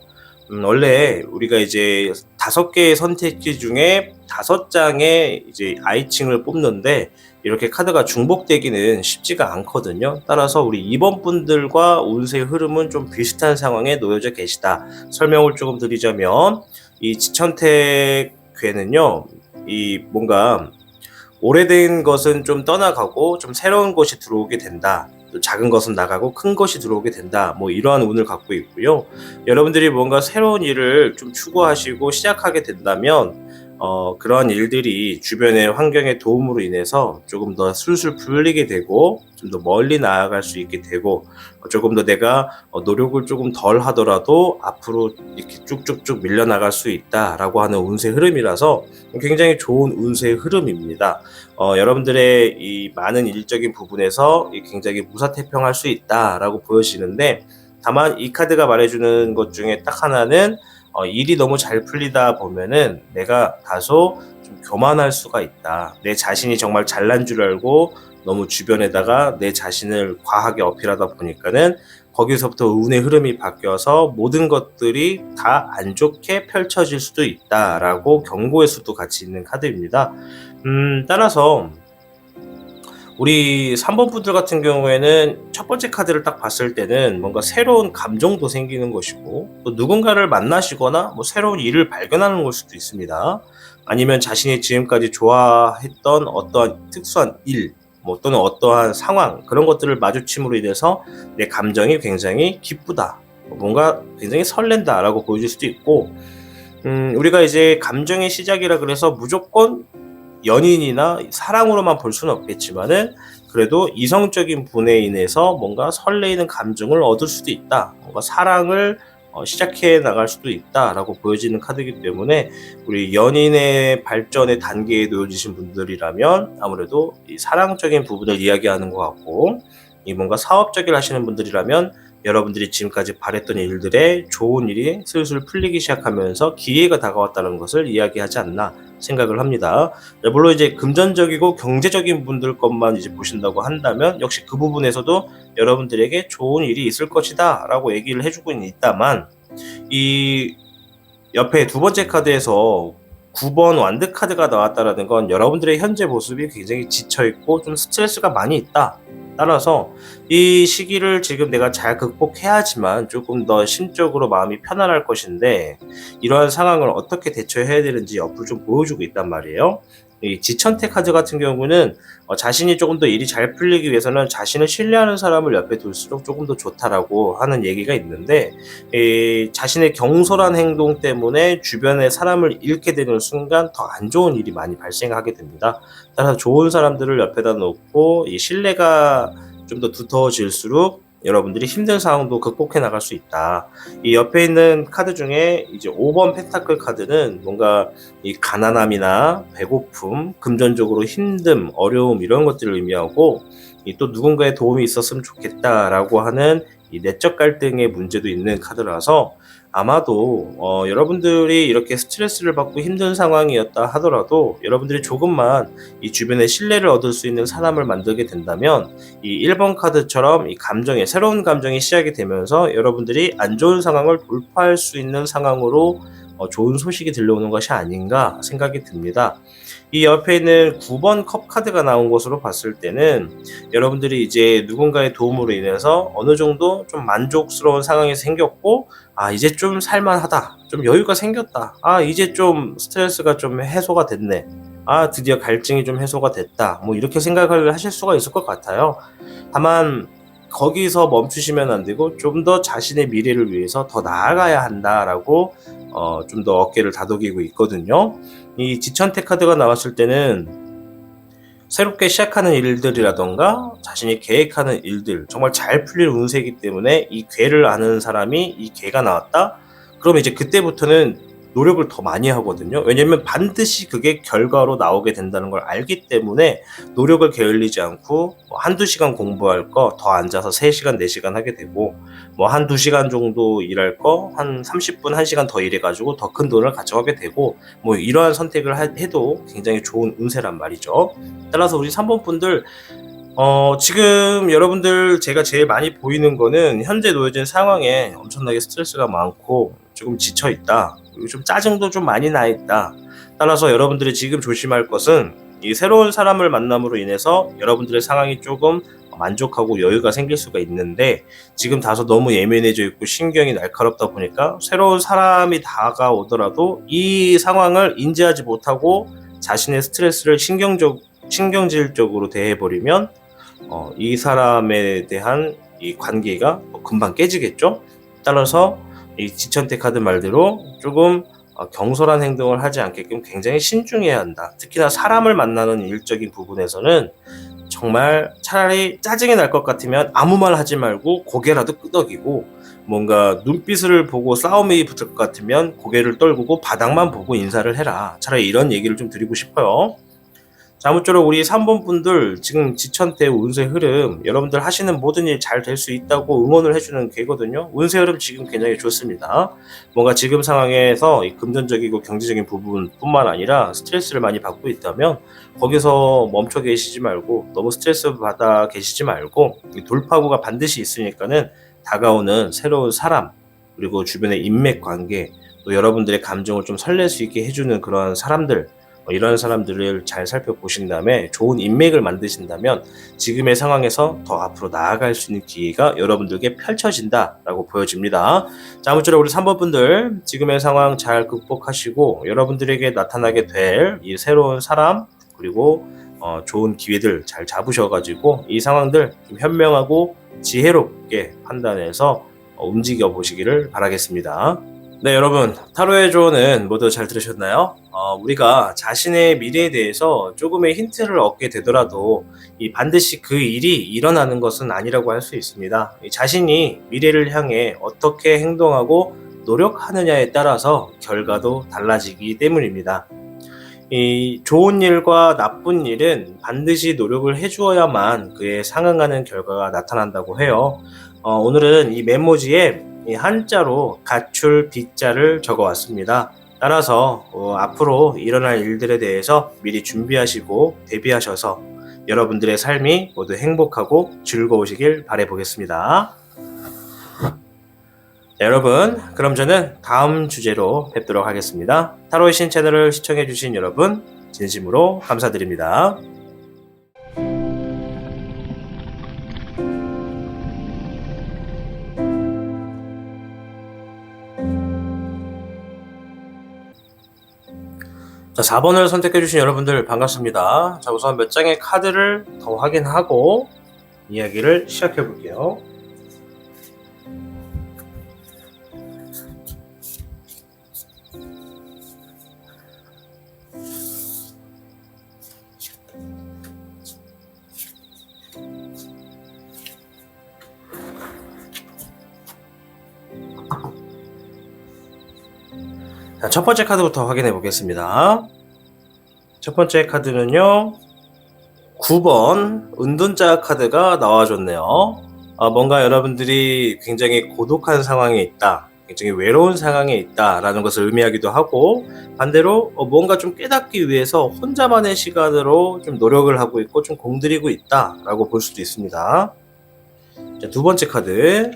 [SPEAKER 1] 원래 우리가 이제 5개의 선택지 중에 5장의 이제 아이칭을 뽑는데 이렇게 카드가 중복되기는 쉽지가 않거든요. 따라서 우리 2번 분들과 운세 흐름은 좀 비슷한 상황에 놓여져 계시다. 설명을 조금 드리자면 이 지천태 괴는요, 이 뭔가 오래된 것은 좀 떠나가고 좀 새로운 것이 들어오게 된다. 또 작은 것은 나가고 큰 것이 들어오게 된다. 뭐 이러한 운을 갖고 있고요. 여러분들이 뭔가 새로운 일을 좀 추구하시고 시작하게 된다면 그런 일들이 주변의 환경의 도움으로 인해서 조금 더 술술 풀리게 되고 좀 더 멀리 나아갈 수 있게 되고 조금 더 내가 노력을 조금 덜 하더라도 앞으로 이렇게 쭉쭉쭉 밀려나갈 수 있다라고 하는 운세 흐름이라서 굉장히 좋은 운세 흐름입니다. 여러분들의 이 많은 일적인 부분에서 굉장히 무사태평할 수 있다라고 보여지는데, 다만 이 카드가 말해주는 것 중에 딱 하나는 일이 너무 잘 풀리다 보면은 내가 다소 좀 교만할 수가 있다. 내 자신이 정말 잘난 줄 알고 너무 주변에다가 내 자신을 과하게 어필하다 보니까는 거기서부터 운의 흐름이 바뀌어서 모든 것들이 다 안 좋게 펼쳐질 수도 있다라고 경고의 수도 같이 있는 카드입니다. 따라서 우리 3번 분들 같은 경우에는 첫 번째 카드를 딱 봤을 때는 뭔가 새로운 감정도 생기는 것이고, 또 누군가를 만나시거나 뭐 새로운 일을 발견하는 걸 수도 있습니다. 아니면 자신이 지금까지 좋아했던 어떠한 특수한 일, 뭐 또는 어떠한 상황, 그런 것들을 마주침으로 인해서 내 감정이 굉장히 기쁘다, 뭔가 굉장히 설렌다라고 보여줄 수도 있고, 우리가 이제 감정의 시작이라 그래서 무조건 연인이나 사랑으로만 볼 수는 없겠지만은 그래도 이성적인 분에 인해서 뭔가 설레이는 감정을 얻을 수도 있다, 뭔가 사랑을 시작해 나갈 수도 있다라고 보여지는 카드이기 때문에 우리 연인의 발전의 단계에 놓여지신 분들이라면 아무래도 이 사랑적인 부분을 이야기하는 것 같고, 이 뭔가 사업적인 하시는 분들이라면 여러분들이 지금까지 바랬던 일들에 좋은 일이 슬슬 풀리기 시작하면서 기회가 다가왔다는 것을 이야기하지 않나 생각을 합니다. 물론 이제 금전적이고 경제적인 분들 것만 이제 보신다고 한다면 역시 그 부분에서도 여러분들에게 좋은 일이 있을 것이다 라고 얘기를 해주고 있다만, 이 옆에 두 번째 카드에서 9번 완드 카드가 나왔다라는 건 여러분들의 현재 모습이 굉장히 지쳐있고 좀 스트레스가 많이 있다, 따라서 이 시기를 지금 내가 잘 극복해야지만 조금 더 심적으로 마음이 편안할 것인데, 이러한 상황을 어떻게 대처해야 되는지 옆을 좀 보여주고 있단 말이에요. 이 지천태 카드 같은 경우는 자신이 조금 더 일이 잘 풀리기 위해서는 자신을 신뢰하는 사람을 옆에 둘수록 조금 더 좋다라고 하는 얘기가 있는데, 자신의 경솔한 행동 때문에 주변의 사람을 잃게 되는 순간 더 안 좋은 일이 많이 발생하게 됩니다. 따라서 좋은 사람들을 옆에다 놓고 이 신뢰가 좀 더 두터워질수록 여러분들이 힘든 상황도 극복해 나갈 수 있다. 이 옆에 있는 카드 중에 이제 5번 펜타클 카드는 뭔가 이 가난함이나 배고픔, 금전적으로 힘듦, 어려움, 이런 것들을 의미하고, 이 또 누군가의 도움이 있었으면 좋겠다라고 하는 이 내적 갈등의 문제도 있는 카드라서, 아마도 여러분들이 이렇게 스트레스를 받고 힘든 상황이었다 하더라도 여러분들이 조금만 이 주변에 신뢰를 얻을 수 있는 사람을 만들게 된다면 이 1번 카드처럼 이 감정의 새로운 감정이 시작이 되면서 여러분들이 안 좋은 상황을 돌파할 수 있는 상황으로 좋은 소식이 들려오는 것이 아닌가 생각이 듭니다. 이 옆에 있는 9번 컵 카드가 나온 것으로 봤을 때는 여러분들이 이제 누군가의 도움으로 인해서 어느 정도 좀 만족스러운 상황이 생겼고, 이제 좀 살만하다, 좀 여유가 생겼다, 이제 좀 스트레스가 좀 해소가 됐네, 드디어 갈증이 좀 해소가 됐다, 뭐 이렇게 생각을 하실 수가 있을 것 같아요. 다만 거기서 멈추시면 안 되고 좀 더 자신의 미래를 위해서 더 나아가야 한다라고 좀 더 어깨를 다독이고 있거든요. 이 지천태 카드가 나왔을 때는 새롭게 시작하는 일들이라던가 자신이 계획하는 일들, 정말 잘 풀릴 운세이기 때문에 이 괴를 아는 사람이 이 괴가 나왔다? 그러면 이제 그때부터는 노력을 더 많이 하거든요. 왜냐면 반드시 그게 결과로 나오게 된다는 걸 알기 때문에 노력을 게을리지 않고 한두 시간 공부할 거 더 앉아서 3시간, 4시간 하게 되고, 한두 시간 정도 일할 거 한 30분, 1시간 더 일해가지고 더 큰 돈을 가져가게 되고, 이러한 선택을 해도 굉장히 좋은 운세란 말이죠. 따라서 우리 3번 분들, 지금 여러분들 제가 제일 많이 보이는 거는 현재 놓여진 상황에 엄청나게 스트레스가 많고 조금 지쳐있다, 그리고 좀 짜증도 좀 많이 나있다. 따라서 여러분들이 지금 조심할 것은 이 새로운 사람을 만남으로 인해서 여러분들의 상황이 조금 만족하고 여유가 생길 수가 있는데, 지금 다소 너무 예민해져 있고 신경이 날카롭다 보니까 새로운 사람이 다가오더라도 이 상황을 인지하지 못하고 자신의 스트레스를 신경질적으로 대해버리면 이 사람에 대한 이 관계가 금방 깨지겠죠. 따라서 이 지천태 카드 말대로 조금 경솔한 행동을 하지 않게끔 굉장히 신중해야 한다. 특히나 사람을 만나는 일적인 부분에서는 정말 차라리 짜증이 날 것 같으면 아무 말 하지 말고 고개라도 끄덕이고, 뭔가 눈빛을 보고 싸움이 붙을 것 같으면 고개를 떨구고 바닥만 보고 인사를 해라. 차라리 이런 얘기를 좀 드리고 싶어요. 자, 아무쪼록 우리 3번 분들 지금 지천태 운세 흐름, 여러분들 하시는 모든 일 잘 될 수 있다고 응원을 해주는 게거든요. 운세 흐름 지금 굉장히 좋습니다. 뭔가 지금 상황에서 이 금전적이고 경제적인 부분뿐만 아니라 스트레스를 많이 받고 있다면 거기서 멈춰 계시지 말고, 너무 스트레스 받아 계시지 말고, 이 돌파구가 반드시 있으니까는 다가오는 새로운 사람, 그리고 주변의 인맥 관계, 또 여러분들의 감정을 좀 설렐 수 있게 해주는 그런 사람들, 이런 사람들을 잘 살펴보신 다음에 좋은 인맥을 만드신다면 지금의 상황에서 더 앞으로 나아갈 수 있는 기회가 여러분들께 펼쳐진다라고 보여집니다. 자, 아무쪼록 우리 3번 분들 지금의 상황 잘 극복하시고 여러분들에게 나타나게 될 이 새로운 사람, 그리고 좋은 기회들 잘 잡으셔가지고 이 상황들 좀 현명하고 지혜롭게 판단해서 움직여 보시기를 바라겠습니다. 네, 여러분, 타로의 조언은 모두 잘 들으셨나요? 우리가 자신의 미래에 대해서 조금의 힌트를 얻게 되더라도 이 반드시 그 일이 일어나는 것은 아니라고 할 수 있습니다. 자신이 미래를 향해 어떻게 행동하고 노력하느냐에 따라서 결과도 달라지기 때문입니다. 이 좋은 일과 나쁜 일은 반드시 노력을 해주어야만 그에 상응하는 결과가 나타난다고 해요. 오늘은 이 메모지에 이 한자로 가출 빗자를 적어 왔습니다. 따라서 앞으로 일어날 일들에 대해서 미리 준비하시고 대비하셔서 여러분들의 삶이 모두 행복하고 즐거우시길 바라보겠습니다. 자, 여러분, 그럼 저는 다음 주제로 뵙도록 하겠습니다. 타로의 신 채널을 시청해주신 여러분 진심으로 감사드립니다. 자, 4번을 선택해주신 여러분들 반갑습니다. 자, 우선 몇 장의 카드를 더 확인하고 이야기를 시작해볼게요. 자, 첫 번째 카드부터 확인해 보겠습니다. 첫 번째 카드는요, 9번 은둔자 카드가 나와줬네요. 뭔가 여러분들이 굉장히 고독한 상황에 있다, 굉장히 외로운 상황에 있다라는 것을 의미하기도 하고, 반대로 뭔가 좀 깨닫기 위해서 혼자만의 시간으로 좀 노력을 하고 있고 좀 공들이고 있다라고 볼 수도 있습니다. 자, 두 번째 카드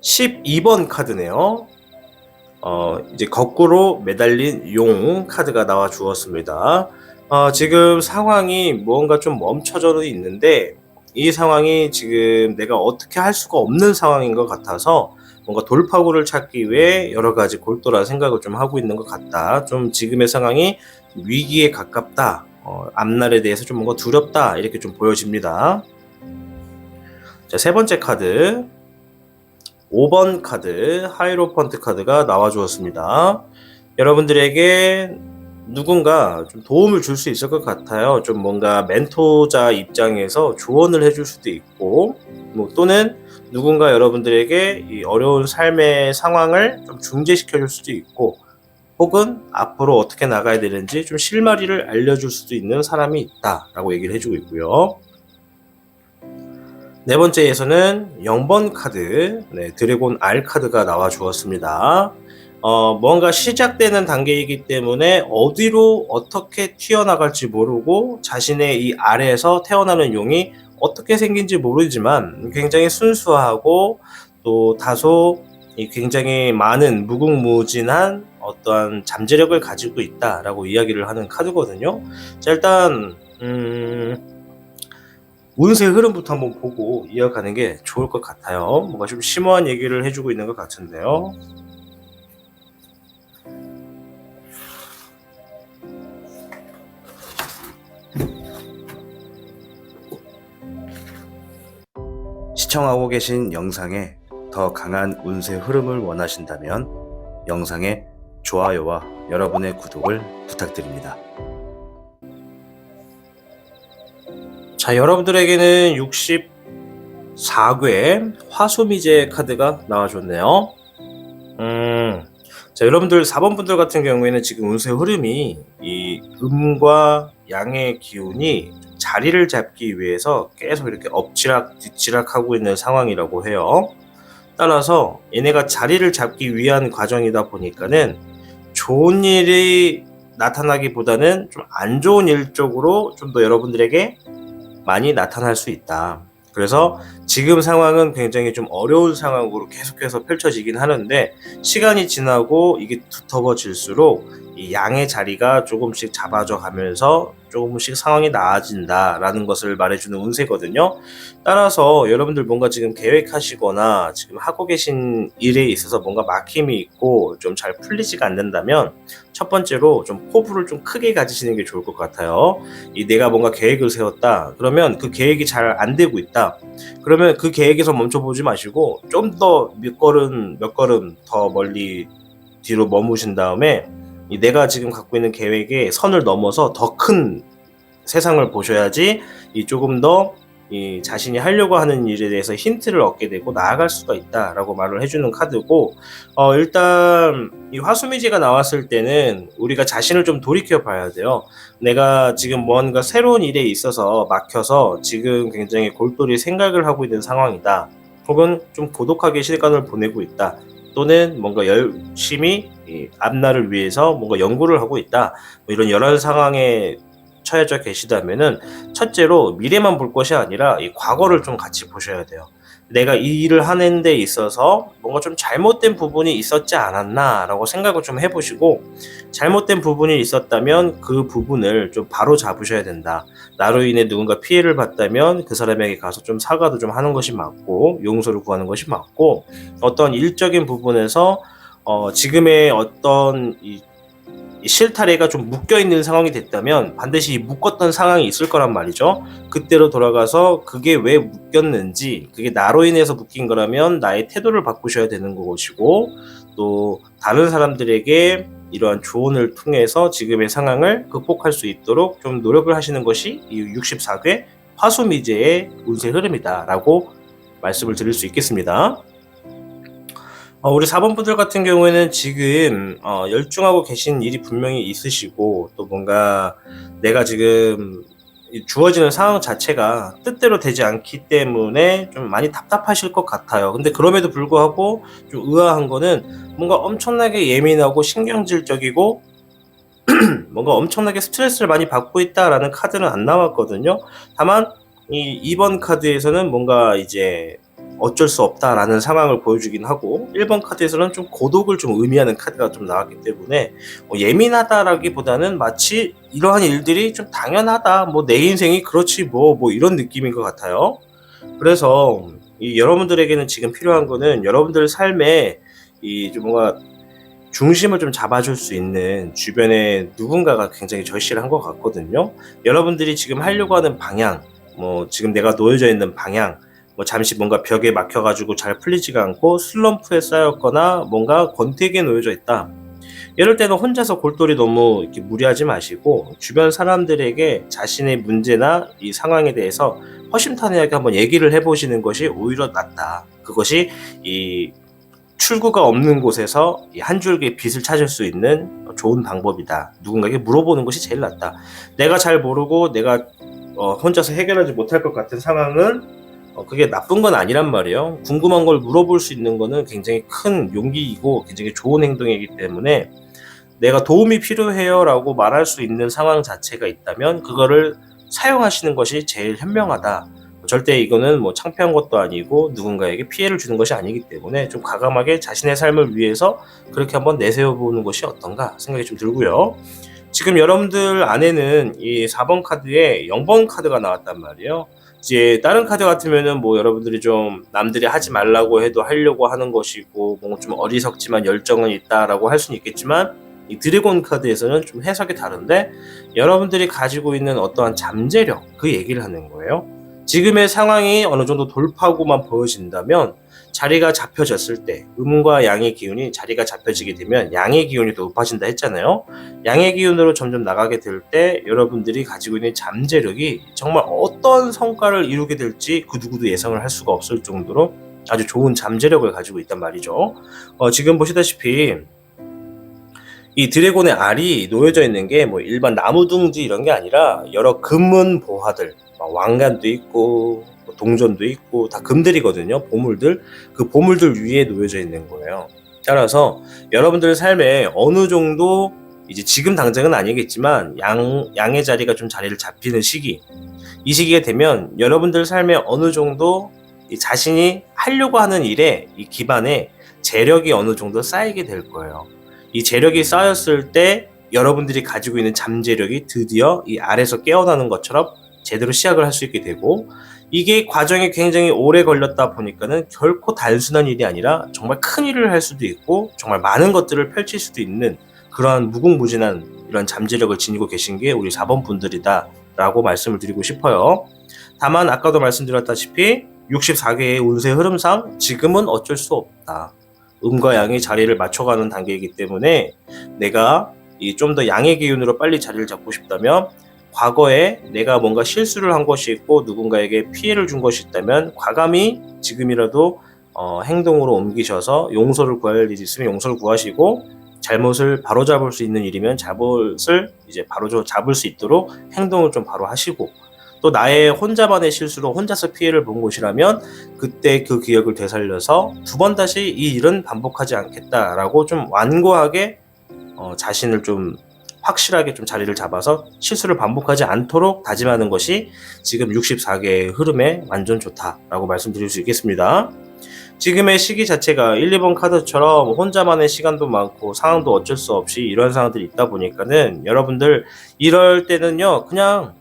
[SPEAKER 1] 12번 카드네요. 이제 거꾸로 매달린 용 카드가 나와 주었습니다. 지금 상황이 뭔가 좀 멈춰져 있는데 이 상황이 지금 내가 어떻게 할 수가 없는 상황인 것 같아서 뭔가 돌파구를 찾기 위해 여러 가지 골똘한 생각을 좀 하고 있는 것 같다. 좀 지금의 상황이 위기에 가깝다. 앞날에 대해서 좀 뭔가 두렵다. 이렇게 좀 보여집니다. 자, 세 번째 카드 5번 카드 하이로펀트 카드가 나와 주었습니다. 여러분들에게 누군가 좀 도움을 줄 수 있을 것 같아요. 좀 뭔가 멘토자 입장에서 조언을 해줄 수도 있고, 또는 누군가 여러분들에게 이 어려운 삶의 상황을 좀 중재시켜 줄 수도 있고, 혹은 앞으로 어떻게 나가야 되는지 좀 실마리를 알려줄 수도 있는 사람이 있다라고 얘기를 해주고 있고요. 네 번째에서는 0번 카드, 드래곤 R 카드가 나와 주었습니다. 뭔가 시작되는 단계이기 때문에 어디로 어떻게 튀어나갈지 모르고 자신의 이 아래에서 태어나는 용이 어떻게 생긴지 모르지만 굉장히 순수하고 또 다소 굉장히 많은 무궁무진한 어떠한 잠재력을 가지고 있다라고 이야기를 하는 카드거든요. 자, 일단 운세 흐름부터 한번 보고 이어가는 게 좋을 것 같아요. 뭔가 좀 심오한 얘기를 해주고 있는 것 같은데요. 시청하고 계신 영상에 더 강한 운세 흐름을 원하신다면 영상에 좋아요와 여러분의 구독을 부탁드립니다. 자, 여러분들에게는 64괴 화수미제 카드가 나와줬네요. 자, 여러분들 4번 분들 같은 경우에는 지금 운세 흐름이 이 음과 양의 기운이 자리를 잡기 위해서 계속 이렇게 엎치락 뒤치락 하고 있는 상황이라고 해요. 따라서 얘네가 자리를 잡기 위한 과정이다 보니까는 좋은 일이 나타나기보다는 좀 안 좋은 일 쪽으로 좀 더 여러분들에게 많이 나타날 수 있다. 그래서 지금 상황은 굉장히 좀 어려운 상황으로 계속해서 펼쳐지긴 하는데, 시간이 지나고 이게 두터워질수록 이 양의 자리가 조금씩 잡아져 가면서 조금씩 상황이 나아진다라는 것을 말해주는 운세거든요. 따라서 여러분들 뭔가 지금 계획하시거나 지금 하고 계신 일에 있어서 뭔가 막힘이 있고 좀 잘 풀리지가 않는다면, 첫 번째로 좀 포부를 좀 크게 가지시는 게 좋을 것 같아요. 내가 뭔가 계획을 세웠다 그러면 그 계획이 잘 안 되고 있다 그러면 그 계획에서 멈춰보지 마시고 좀 더 몇 걸음 더 멀리 뒤로 머무신 다음에 내가 지금 갖고 있는 계획의 선을 넘어서 더 큰 세상을 보셔야지 조금 더 자신이 하려고 하는 일에 대해서 힌트를 얻게 되고 나아갈 수가 있다라고 말을 해주는 카드고, 일단 이 화수미지가 나왔을 때는 우리가 자신을 좀 돌이켜 봐야 돼요. 내가 지금 뭔가 새로운 일에 있어서 막혀서 지금 굉장히 골똘히 생각을 하고 있는 상황이다, 혹은 좀 고독하게 시간을 보내고 있다, 또는 뭔가 열심히 앞날을 위해서 뭔가 연구를 하고 있다, 뭐 이런 여러 상황에 처해져 계시다면은, 첫째로 미래만 볼 것이 아니라 이 과거를 좀 같이 보셔야 돼요. 내가 이 일을 하는 데 있어서 뭔가 좀 잘못된 부분이 있었지 않았나 라고 생각을 좀 해보시고, 잘못된 부분이 있었다면 그 부분을 좀 바로 잡으셔야 된다. 나로 인해 누군가 피해를 봤다면 그 사람에게 가서 좀 사과도 좀 하는 것이 맞고 용서를 구하는 것이 맞고, 어떤 일적인 부분에서 지금의 어떤 이 실타래가 좀 묶여있는 상황이 됐다면 반드시 이 묶었던 상황이 있을 거란 말이죠. 그때로 돌아가서 그게 왜 묶였는지, 그게 나로 인해서 묶인 거라면 나의 태도를 바꾸셔야 되는 것이고, 또 다른 사람들에게 이러한 조언을 통해서 지금의 상황을 극복할 수 있도록 좀 노력을 하시는 것이 이 64괴 화수미제의 운세 흐름이다 라고 말씀을 드릴 수 있겠습니다. 우리 4번 분들 같은 경우에는 지금 열중하고 계신 일이 분명히 있으시고, 또 뭔가 내가 지금 주어지는 상황 자체가 뜻대로 되지 않기 때문에 좀 많이 답답하실 것 같아요. 근데 그럼에도 불구하고 좀 의아한 거는 뭔가 엄청나게 예민하고 신경질적이고 뭔가 엄청나게 스트레스를 많이 받고 있다라는 카드는 안 나왔거든요. 다만 이번 카드에서는 뭔가 이제 어쩔 수 없다라는 상황을 보여주긴 하고, 1번 카드에서는 좀 고독을 좀 의미하는 카드가 좀 나왔기 때문에 예민하다라기보다는 마치 이러한 일들이 좀 당연하다, 뭐 내 인생이 그렇지 뭐 이런 느낌인 것 같아요. 그래서 여러분들에게는 지금 필요한 거는 여러분들 삶에 좀 뭔가 중심을 좀 잡아줄 수 있는 주변에 누군가가 굉장히 절실한 것 같거든요. 여러분들이 지금 하려고 하는 방향, 지금 내가 놓여져 있는 방향, 잠시 뭔가 벽에 막혀가지고 잘 풀리지가 않고 슬럼프에 쌓였거나 뭔가 권태기에 놓여져 있다. 이럴 때는 혼자서 골똘히 너무 이렇게 무리하지 마시고 주변 사람들에게 자신의 문제나 이 상황에 대해서 허심탄회하게 한번 얘기를 해보시는 것이 오히려 낫다. 그것이 이 출구가 없는 곳에서 한 줄기의 빛을 찾을 수 있는 좋은 방법이다. 누군가에게 물어보는 것이 제일 낫다. 내가 잘 모르고 내가 혼자서 해결하지 못할 것 같은 상황은 그게 나쁜 건 아니란 말이에요. 궁금한 걸 물어볼 수 있는 거는 굉장히 큰 용기이고 굉장히 좋은 행동이기 때문에, 내가 도움이 필요해요 라고 말할 수 있는 상황 자체가 있다면 그거를 사용하시는 것이 제일 현명하다. 절대 이거는 창피한 것도 아니고 누군가에게 피해를 주는 것이 아니기 때문에 좀 과감하게 자신의 삶을 위해서 그렇게 한번 내세워보는 것이 어떤가 생각이 좀 들고요. 지금 여러분들 안에는 이 4번 카드에 0번 카드가 나왔단 말이에요. 이제 다른 카드 같으면은 여러분들이 좀 남들이 하지 말라고 해도 하려고 하는 것이고 좀 어리석지만 열정은 있다라고 할 수는 있겠지만, 이 드래곤 카드에서는 좀 해석이 다른데, 여러분들이 가지고 있는 어떠한 잠재력, 그 얘기를 하는 거예요. 지금의 상황이 어느 정도 돌파구만 보여진다면 자리가 잡혀졌을 때 음과 양의 기운이 자리가 잡혀지게 되면 양의 기운이 더 높아진다 했잖아요. 양의 기운으로 점점 나가게 될 때 여러분들이 가지고 있는 잠재력이 정말 어떤 성과를 이루게 될지 그 누구도 예상을 할 수가 없을 정도로 아주 좋은 잠재력을 가지고 있단 말이죠. 지금 보시다시피 이 드래곤의 알이 놓여져 있는 게 뭐 일반 나무 둥지 이런 게 아니라 여러 금은 보화들, 왕관도 있고 동전도 있고 다 금들이거든요. 보물들. 그 보물들 위에 놓여져 있는 거예요. 따라서 여러분들 삶에 어느 정도 이제 지금 당장은 아니겠지만 양의 자리가 좀 자리를 잡히는 시기, 이 시기가 되면 여러분들 삶에 어느 정도 이 자신이 하려고 하는 일에 이 기반에 재력이 어느 정도 쌓이게 될 거예요. 이 재력이 쌓였을 때 여러분들이 가지고 있는 잠재력이 드디어 이 알에서 깨어나는 것처럼 제대로 시작을 할 수 있게 되고, 이게 과정이 굉장히 오래 걸렸다 보니까는 결코 단순한 일이 아니라 정말 큰 일을 할 수도 있고 정말 많은 것들을 펼칠 수도 있는 그러한 무궁무진한 이런 잠재력을 지니고 계신 게 우리 4번 분들이다 라고 말씀을 드리고 싶어요. 다만 아까도 말씀드렸다시피 64개의 운세 흐름상 지금은 어쩔 수 없다. 음과 양의 자리를 맞춰가는 단계이기 때문에 내가 좀 더 양의 기운으로 빨리 자리를 잡고 싶다면, 과거에 내가 뭔가 실수를 한 것이 있고 누군가에게 피해를 준 것이 있다면 과감히 지금이라도 행동으로 옮기셔서 용서를 구할 일이 있으면 용서를 구하시고, 잘못을 바로잡을 수 있는 일이면 잘못을 이제 바로 잡을 수 있도록 행동을 좀 바로 하시고, 또 나의 혼자만의 실수로 혼자서 피해를 본 것이라면 그때 그 기억을 되살려서 두 번 다시 이 일은 반복하지 않겠다라고 좀 완고하게 자신을 좀 확실하게 좀 자리를 잡아서 실수를 반복하지 않도록 다짐하는 것이 지금 64개의 흐름에 완전 좋다라고 말씀드릴 수 있겠습니다. 지금의 시기 자체가 1, 2번 카드처럼 혼자만의 시간도 많고 상황도 어쩔 수 없이 이런 상황들이 있다 보니까는 여러분들 이럴 때는요, 그냥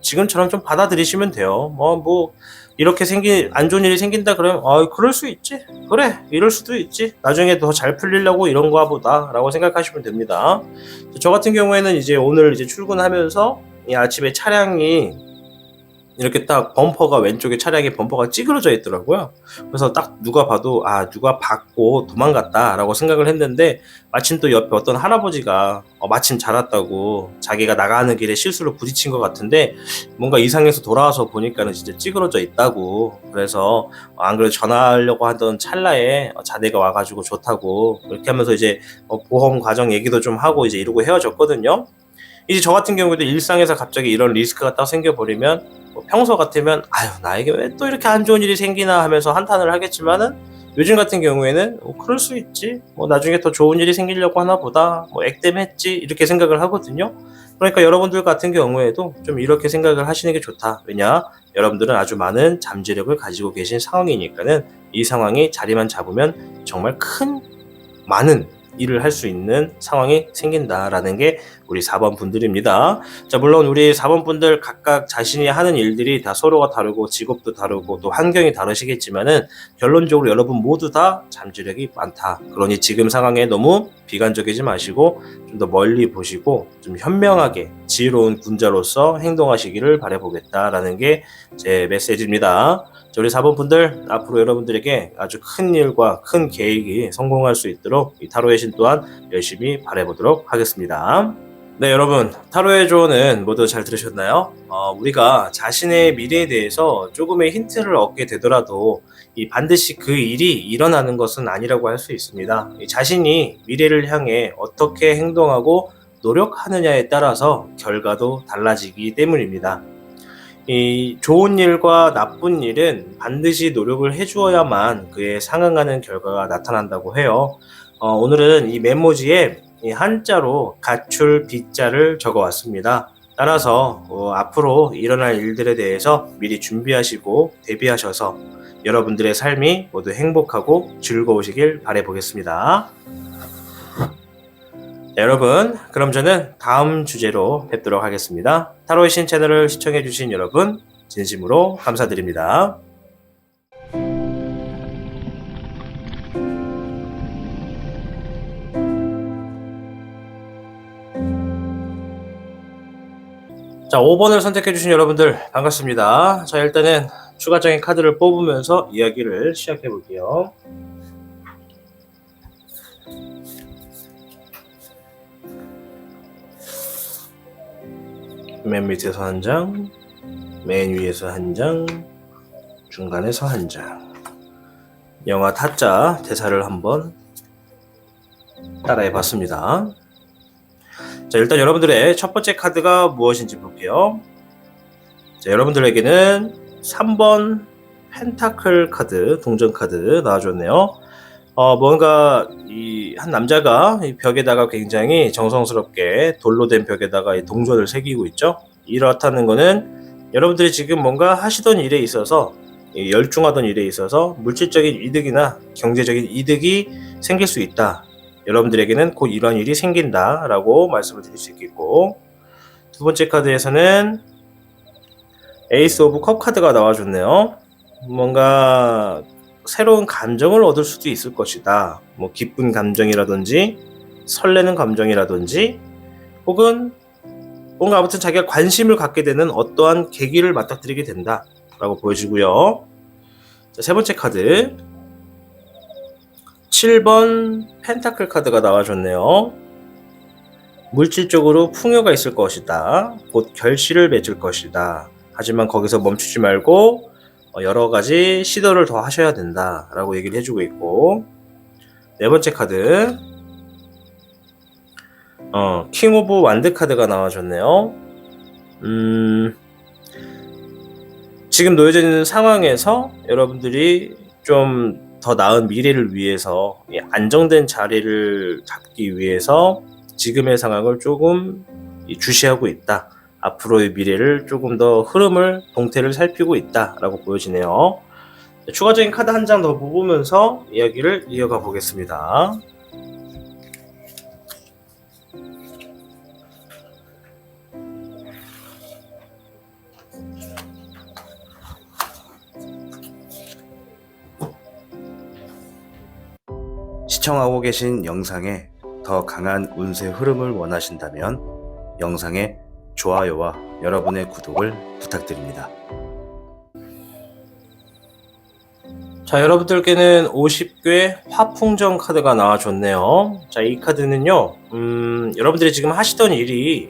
[SPEAKER 1] 지금처럼 좀 받아들이시면 돼요. 뭐 이렇게 안 좋은 일이 생긴다 그러면 그럴 수 있지, 그래, 이럴 수도 있지, 나중에 더 잘 풀리려고 이런 거야 보다 라고 생각하시면 됩니다. 저 같은 경우에는 이제 오늘 이제 출근하면서 이 아침에 차량이 이렇게 딱 범퍼가, 왼쪽에 차량에 범퍼가 찌그러져 있더라고요. 그래서 딱 누가 봐도 누가 받고 도망갔다 라고 생각을 했는데, 마침 또 옆에 어떤 할아버지가 마침 잘 왔다고 자기가 나가는 길에 실수로 부딪힌 것 같은데 뭔가 이상해서 돌아와서 보니까는 진짜 찌그러져 있다고. 그래서 안 그래도 전화하려고 하던 찰나에 자네가 와가지고 좋다고 이렇게 하면서 이제 보험 과정 얘기도 좀 하고 이제 이러고 헤어졌거든요. 이제 저 같은 경우에도 일상에서 갑자기 이런 리스크가 딱 생겨버리면 평소 같으면 나에게 왜 또 이렇게 안 좋은 일이 생기나 하면서 한탄을 하겠지만은, 요즘 같은 경우에는 그럴 수 있지, 나중에 더 좋은 일이 생기려고 하나 보다, 액땜했지, 이렇게 생각을 하거든요. 그러니까 여러분들 같은 경우에도 좀 이렇게 생각을 하시는 게 좋다. 왜냐, 여러분들은 아주 많은 잠재력을 가지고 계신 상황이니까는 이 상황이 자리만 잡으면 정말 많은 일을 할 수 있는 상황이 생긴다라는 게 우리 4번 분들입니다. 자, 물론 우리 4번 분들 각각 자신이 하는 일들이 다 서로가 다르고 직업도 다르고 또 환경이 다르시겠지만은 결론적으로 여러분 모두 다 잠재력이 많다. 그러니 지금 상황에 너무 비관적이지 마시고 좀 더 멀리 보시고 좀 현명하게 지혜로운 군자로서 행동하시기를 바라보겠다라는 게 제 메시지입니다. 우리 4번 분들, 앞으로 여러분들에게 아주 큰 일과 큰 계획이 성공할 수 있도록 이 타로의 신 또한 열심히 바라보도록 하겠습니다. 네, 여러분, 타로의 조언은 모두 잘 들으셨나요? 우리가 자신의 미래에 대해서 조금의 힌트를 얻게 되더라도 반드시 그 일이 일어나는 것은 아니라고 할 수 있습니다. 자신이 미래를 향해 어떻게 행동하고 노력하느냐에 따라서 결과도 달라지기 때문입니다. 이 좋은 일과 나쁜 일은 반드시 노력을 해주어야만 그에 상응하는 결과가 나타난다고 해요. 오늘은 이 메모지에 이 한자로 가출 빗자를 적어 왔습니다. 따라서 앞으로 일어날 일들에 대해서 미리 준비하시고 대비하셔서 여러분들의 삶이 모두 행복하고 즐거우시길 바라보겠습니다. 여러분, 그럼 저는 다음 주제로 뵙도록 하겠습니다. 타로의 신 채널을 시청해주신 여러분 진심으로 감사드립니다. 자, 5번을 선택해주신 여러분들 반갑습니다. 자, 일단은 추가적인 카드를 뽑으면서 이야기를 시작해 볼게요. 맨 밑에서 한 장, 맨 위에서 한 장, 중간에서 한 장. 영화 타짜 대사를 한번 따라해 봤습니다. 자, 일단 여러분들의 첫 번째 카드가 무엇인지 볼게요. 자, 여러분들에게는 3번 펜타클 카드, 동전 카드 나와줬네요. 뭔가 이 한 남자가 이 벽에다가 굉장히 정성스럽게 돌로 된 벽에다가 이 동전을 새기고 있죠. 이렇다는 거는 여러분들이 지금 뭔가 하시던 일에 있어서 열중하던 일에 있어서 물질적인 이득이나 경제적인 이득이 생길 수 있다. 여러분들에게는 곧 이런 일이 생긴다 라고 말씀을 드릴 수 있겠고, 두 번째 카드에서는 에이스 오브 컵 카드가 나와줬네요. 뭔가 새로운 감정을 얻을 수도 있을 것이다. 뭐 기쁜 감정이라든지 설레는 감정이라든지 혹은 뭔가 아무튼 자기가 관심을 갖게 되는 어떠한 계기를 맞닥뜨리게 된다 라고 보여지고요. 자, 세 번째 카드 7번 펜타클 카드가 나와줬네요. 물질적으로 풍요가 있을 것이다. 곧 결실을 맺을 것이다. 하지만 거기서 멈추지 말고 여러 가지 시도를 더 하셔야 된다 라고 얘기를 해주고 있고, 네 번째 카드 킹 오브 완드 카드가 나와줬네요. 지금 놓여져 있는 상황에서 여러분들이 좀 더 나은 미래를 위해서 안정된 자리를 잡기 위해서 지금의 상황을 조금 주시하고 있다. 앞으로의 미래를 조금 더 흐름을, 동태를 살피고 있다라고 보여지네요. 추가적인 카드 한 장 더 뽑으면서 이야기를 이어가 보겠습니다.
[SPEAKER 2] 시청하고 계신 영상에 더 강한 운세 흐름을 원하신다면 영상에 좋아요와 여러분의 구독을 부탁드립니다.
[SPEAKER 1] 자, 여러분들께는 50개 화풍정 카드가 나와줬네요. 자, 이 카드는요, 여러분들이 지금 하시던 일이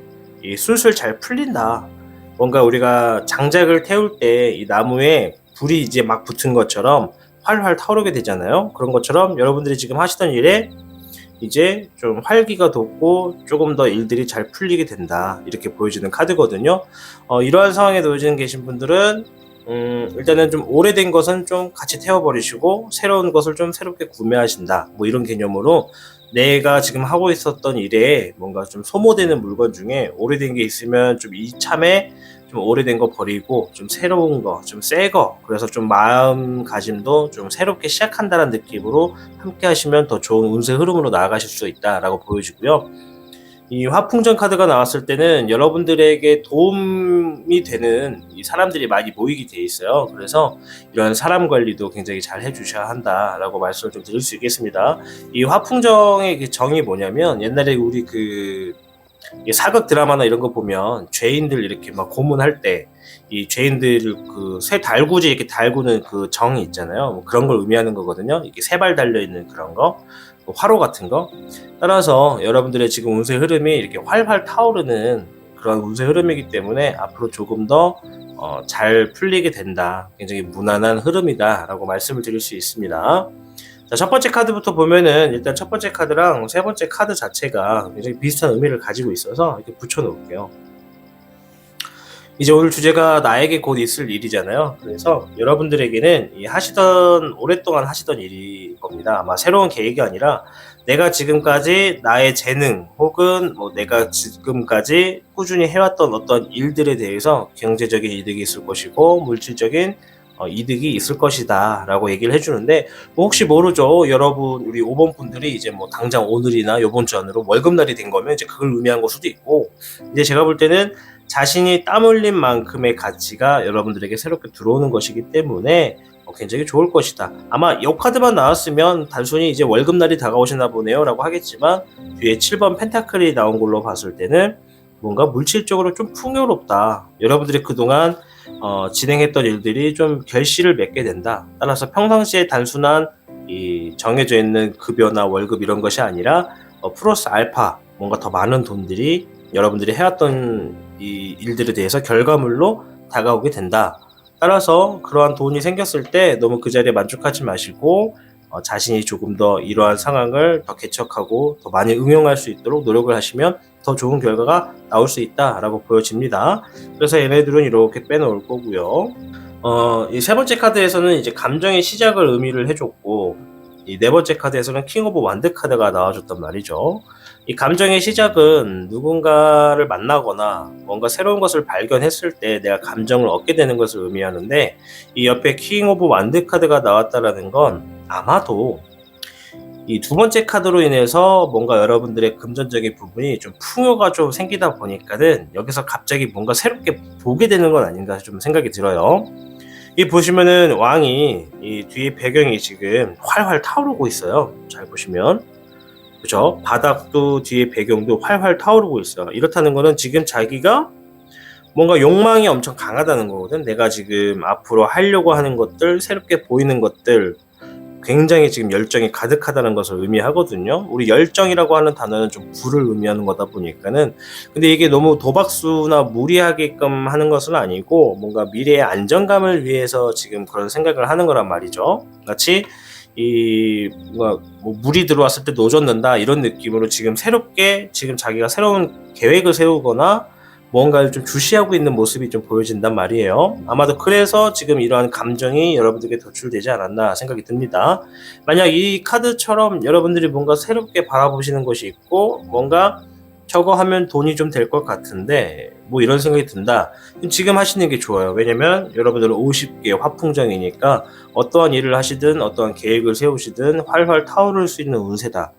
[SPEAKER 1] 술술 잘 풀린다. 뭔가 우리가 장작을 태울 때 이 나무에 불이 이제 막 붙은 것처럼 활활 타오르게 되잖아요. 그런 것처럼 여러분들이 지금 하시던 일에 이제 좀 활기가 돋고 조금 더 일들이 잘 풀리게 된다. 이렇게 보여지는 카드거든요. 이러한 상황에 놓여져 계신 분들은 일단은 좀 오래된 것은 좀 같이 태워버리시고 새로운 것을 좀 새롭게 구매하신다. 뭐 이런 개념으로 내가 지금 하고 있었던 일에 뭔가 좀 소모되는 물건 중에 오래된 게 있으면 좀 이참에 좀 오래된 거 버리고 좀 새로운 거, 좀 새 거, 그래서 좀 마음가짐도 좀 새롭게 시작한다는 느낌으로 함께 하시면 더 좋은 운세 흐름으로 나아가실 수 있다라고 보여지고요. 이 화풍전 카드가 나왔을 때는 여러분들에게 도움이 되는 이 사람들이 많이 모이게 돼 있어요. 그래서 이런 사람 관리도 굉장히 잘 해주셔야 한다라고 말씀을 좀 드릴 수 있겠습니다. 이 화풍정의 그 정이 뭐냐면, 옛날에 우리 사극 드라마나 이런 거 보면 죄인들 이렇게 막 고문할 때 이 죄인들 그 쇠 달구지 이렇게 달구는 그 정이 있잖아요. 뭐 그런 걸 의미하는 거거든요. 이렇게 세발 달려 있는 그런 거, 화로 같은 거. 따라서 여러분들의 지금 운세 흐름이 이렇게 활활 타오르는 그런 운세 흐름이기 때문에 앞으로 조금 더 잘 풀리게 된다. 굉장히 무난한 흐름이다라고 말씀을 드릴 수 있습니다. 자, 첫 번째 카드부터 보면은 일단 첫 번째 카드랑 세 번째 카드 자체가 굉장히 비슷한 의미를 가지고 있어서 이렇게 붙여놓을게요. 이제 오늘 주제가 나에게 곧 있을 일이잖아요. 그래서 여러분들에게는 오랫동안 하시던 일일 겁니다. 아마 새로운 계획이 아니라 내가 지금까지 나의 재능 혹은 뭐 내가 지금까지 꾸준히 해왔던 어떤 일들에 대해서 경제적인 이득이 있을 것이고 물질적인 이득이 있을 것이다 라고 얘기를 해주는데, 뭐 혹시 모르죠. 여러분, 우리 5번 분들이 이제 뭐 당장 오늘이나 요번 주 안으로 월급날이 된 거면 이제 그걸 의미한 걸 수도 있고, 이제 제가 볼 때는 자신이 땀 흘린 만큼의 가치가 여러분들에게 새롭게 들어오는 것이기 때문에 굉장히 좋을 것이다. 아마 이 카드만 나왔으면 단순히 이제 월급날이 다가오시나 보네요 라고 하겠지만, 뒤에 7번 펜타클이 나온 걸로 봤을 때는 뭔가 물질적으로 좀 풍요롭다. 여러분들이 그동안 진행했던 일들이 좀 결실을 맺게 된다. 따라서 평상시에 단순한 이 정해져 있는 급여나 월급 이런 것이 아니라 플러스 알파 뭔가 더 많은 돈들이 여러분들이 해왔던 이 일들에 대해서 결과물로 다가오게 된다. 따라서 그러한 돈이 생겼을 때 너무 그 자리에 만족하지 마시고 자신이 조금 더 이러한 상황을 더 개척하고 더 많이 응용할 수 있도록 노력을 하시면 더 좋은 결과가 나올 수 있다라고 보여집니다. 그래서 얘네들은 이렇게 빼놓을 거고요. 이 세 번째 카드에서는 이제 감정의 시작을 의미를 해줬고, 이 네 번째 카드에서는 킹 오브 완드 카드가 나와줬단 말이죠. 이 감정의 시작은 누군가를 만나거나 뭔가 새로운 것을 발견했을 때 내가 감정을 얻게 되는 것을 의미하는데, 이 옆에 킹 오브 완드 카드가 나왔다라는 건 아마도 이 두 번째 카드로 인해서 뭔가 여러분들의 금전적인 부분이 좀 풍요가 좀 생기다 보니까는 여기서 갑자기 뭔가 새롭게 보게 되는 건 아닌가 좀 생각이 들어요. 이 보시면은 왕이 이 뒤에 배경이 지금 활활 타오르고 있어요. 잘 보시면. 그죠? 바닥도 뒤에 배경도 활활 타오르고 있어요. 이렇다는 거는 지금 자기가 뭔가 욕망이 엄청 강하다는 거거든. 내가 지금 앞으로 하려고 하는 것들, 새롭게 보이는 것들, 굉장히 지금 열정이 가득하다는 것을 의미하거든요. 우리 열정이라고 하는 단어는 좀 불을 의미하는 거다 보니까는, 근데 이게 너무 도박수나 무리하게끔 하는 것은 아니고 뭔가 미래의 안정감을 위해서 지금 그런 생각을 하는 거란 말이죠. 마치 이 뭔가 뭐 물이 들어왔을 때 노젓는다 이런 느낌으로 지금 새롭게 지금 자기가 새로운 계획을 세우거나 뭔가를 좀 주시하고 있는 모습이 좀 보여진단 말이에요. 아마도 그래서 지금 이러한 감정이 여러분들에게 도출되지 않았나 생각이 듭니다. 만약 이 카드처럼 여러분들이 뭔가 새롭게 바라보시는 것이 있고 뭔가 저거 하면 돈이 좀 될 것 같은데 뭐 이런 생각이 든다. 지금 하시는 게 좋아요. 왜냐면 여러분들은 50개 화풍정이니까 어떠한 일을 하시든 어떠한 계획을 세우시든 활활 타오를 수 있는 운세다.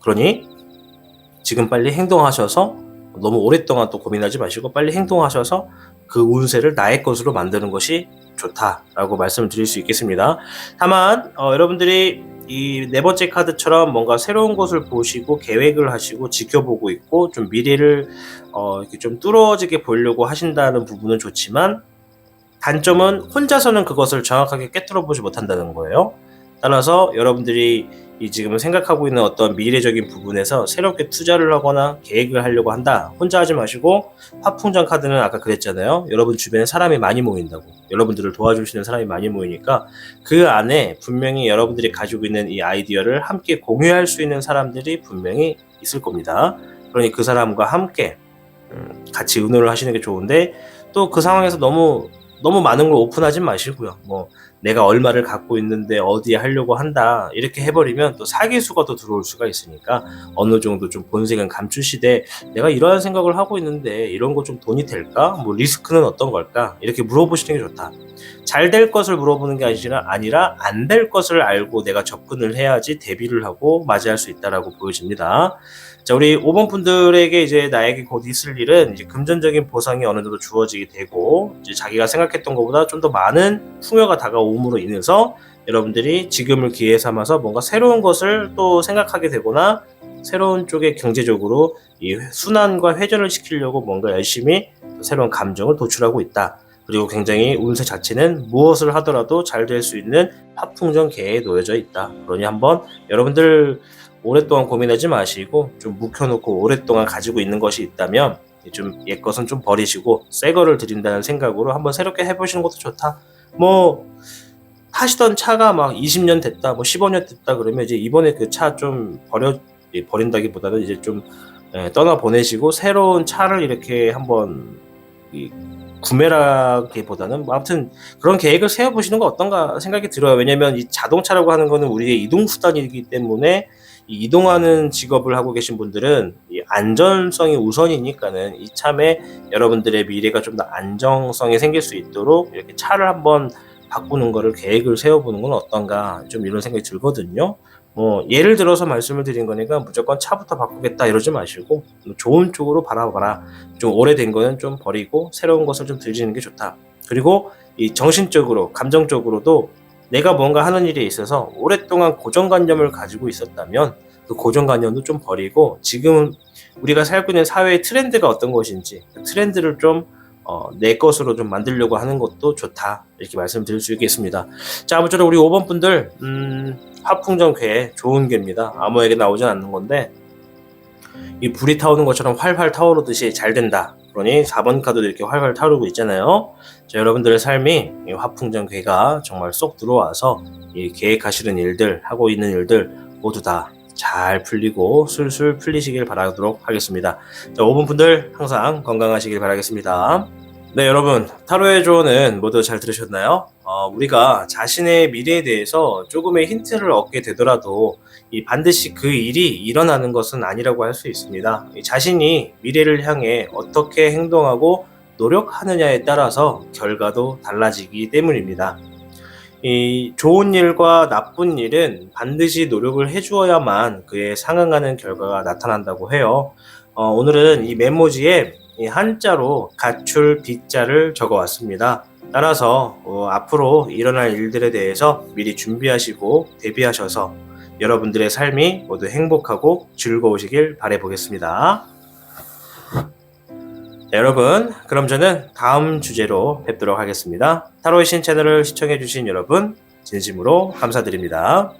[SPEAKER 1] 그러니 지금 빨리 행동하셔서 너무 오랫동안 또 고민하지 마시고 빨리 행동하셔서 그 운세를 나의 것으로 만드는 것이 좋다라고 말씀을 드릴 수 있겠습니다. 다만 여러분들이 이 네 번째 카드처럼 뭔가 새로운 것을 보시고 계획을 하시고 지켜보고 있고 좀 미래를 이렇게 좀 뚫어지게 보려고 하신다는 부분은 좋지만 단점은 혼자서는 그것을 정확하게 꿰뚫어 보지 못한다는 거예요. 따라서 여러분들이 이 지금 생각하고 있는 어떤 미래적인 부분에서 새롭게 투자를 하거나 계획을 하려고 한다. 혼자 하지 마시고 화풍전 카드는 아까 그랬잖아요. 여러분 주변에 사람이 많이 모인다고. 여러분들을 도와줄 수 있는 사람이 많이 모이니까 그 안에 분명히 여러분들이 가지고 있는 이 아이디어를 함께 공유할 수 있는 사람들이 분명히 있을 겁니다. 그러니 그 사람과 함께 같이 의논을 하시는 게 좋은데 또 그 상황에서 너무 많은 걸 오픈하지 마시고요. 뭐 내가 얼마를 갖고 있는데 어디에 하려고 한다 이렇게 해버리면 또 사기수가 또 들어올 수가 있으니까 어느 정도 좀 본색은 감추시되 내가 이러한 생각을 하고 있는데 이런 거 좀 돈이 될까? 뭐 리스크는 어떤 걸까? 이렇게 물어보시는 게 좋다. 잘 될 것을 물어보는 게 아니라 안 될 것을 알고 내가 접근을 해야지 대비를 하고 맞이할 수 있다라고 보여집니다. 자, 우리 5번 분들에게 이제 나에게 곧 있을 일은 이제 금전적인 보상이 어느 정도 주어지게 되고 이제 자기가 생각했던 것보다 좀 더 많은 풍요가 다가옴으로 인해서 여러분들이 지금을 기회 삼아서 뭔가 새로운 것을 또 생각하게 되거나 새로운 쪽에 경제적으로 이 순환과 회전을 시키려고 뭔가 열심히 새로운 감정을 도출하고 있다. 그리고 굉장히 운세 자체는 무엇을 하더라도 잘 될 수 있는 화풍전계에 놓여져 있다. 그러니 한번 여러분들 오랫동안 고민하지 마시고 좀 묵혀놓고 오랫동안 가지고 있는 것이 있다면 좀 옛 것은 좀 버리시고 새 거를 드린다는 생각으로 한번 새롭게 해보시는 것도 좋다. 뭐 타시던 차가 막 20년 됐다, 뭐 15년 됐다 그러면 이제 이번에 그 차 좀 버린다기보다는 이제 좀 떠나 보내시고 새로운 차를 이렇게 한번 구매라기보다는 뭐 아무튼 그런 계획을 세워보시는 거 어떤가 생각이 들어요. 왜냐면 이 자동차라고 하는 거는 우리의 이동수단이기 때문에 이 이동하는 직업을 하고 계신 분들은 이 안전성이 우선이니까는 이참에 여러분들의 미래가 좀 더 안정성이 생길 수 있도록 이렇게 차를 한번 바꾸는 거를 계획을 세워보는 건 어떤가 좀 이런 생각이 들거든요. 뭐 예를 들어서 말씀을 드린 거니까 무조건 차부터 바꾸겠다 이러지 마시고 좋은 쪽으로 바라봐라. 좀 오래된 거는 좀 버리고 새로운 것을 좀 들이는 게 좋다. 그리고 이 정신적으로 감정적으로도 내가 뭔가 하는 일에 있어서 오랫동안 고정관념을 가지고 있었다면 그 고정관념도 좀 버리고 지금 우리가 살고 있는 사회의 트렌드가 어떤 것인지 그 트렌드를 좀 내 것으로 좀 만들려고 하는 것도 좋다. 이렇게 말씀드릴 수 있겠습니다. 자, 아무쪼록 우리 5번 분들, 화풍전괴 좋은 괴입니다. 아무에게 나오진 않는 건데, 이 불이 타오르는 것처럼 활활 타오르듯이 잘 된다. 그러니 4번 카드도 이렇게 활활 타오르고 있잖아요. 자, 여러분들의 삶이 이 화풍전괴가 정말 쏙 들어와서 이 계획하시는 일들, 하고 있는 일들 모두 다 잘 풀리고 술술 풀리시길 바라도록 하겠습니다. 자, 5번 분들 항상 건강하시길 바라겠습니다. 네, 여러분, 타로의 조언은 모두 잘 들으셨나요? 우리가 자신의 미래에 대해서 조금의 힌트를 얻게 되더라도 반드시 그 일이 일어나는 것은 아니라고 할 수 있습니다. 자신이 미래를 향해 어떻게 행동하고 노력하느냐에 따라서 결과도 달라지기 때문입니다. 이 좋은 일과 나쁜 일은 반드시 노력을 해주어야만 그에 상응하는 결과가 나타난다고 해요. 오늘은 이 메모지에 이 한자로 가출 빗자를 적어왔습니다. 따라서 앞으로 일어날 일들에 대해서 미리 준비하시고 대비하셔서 여러분들의 삶이 모두 행복하고 즐거우시길 바라보겠습니다. 자, 여러분, 그럼 저는 다음 주제로 뵙도록 하겠습니다. 타로의 신 채널을 시청해주신 여러분 진심으로 감사드립니다.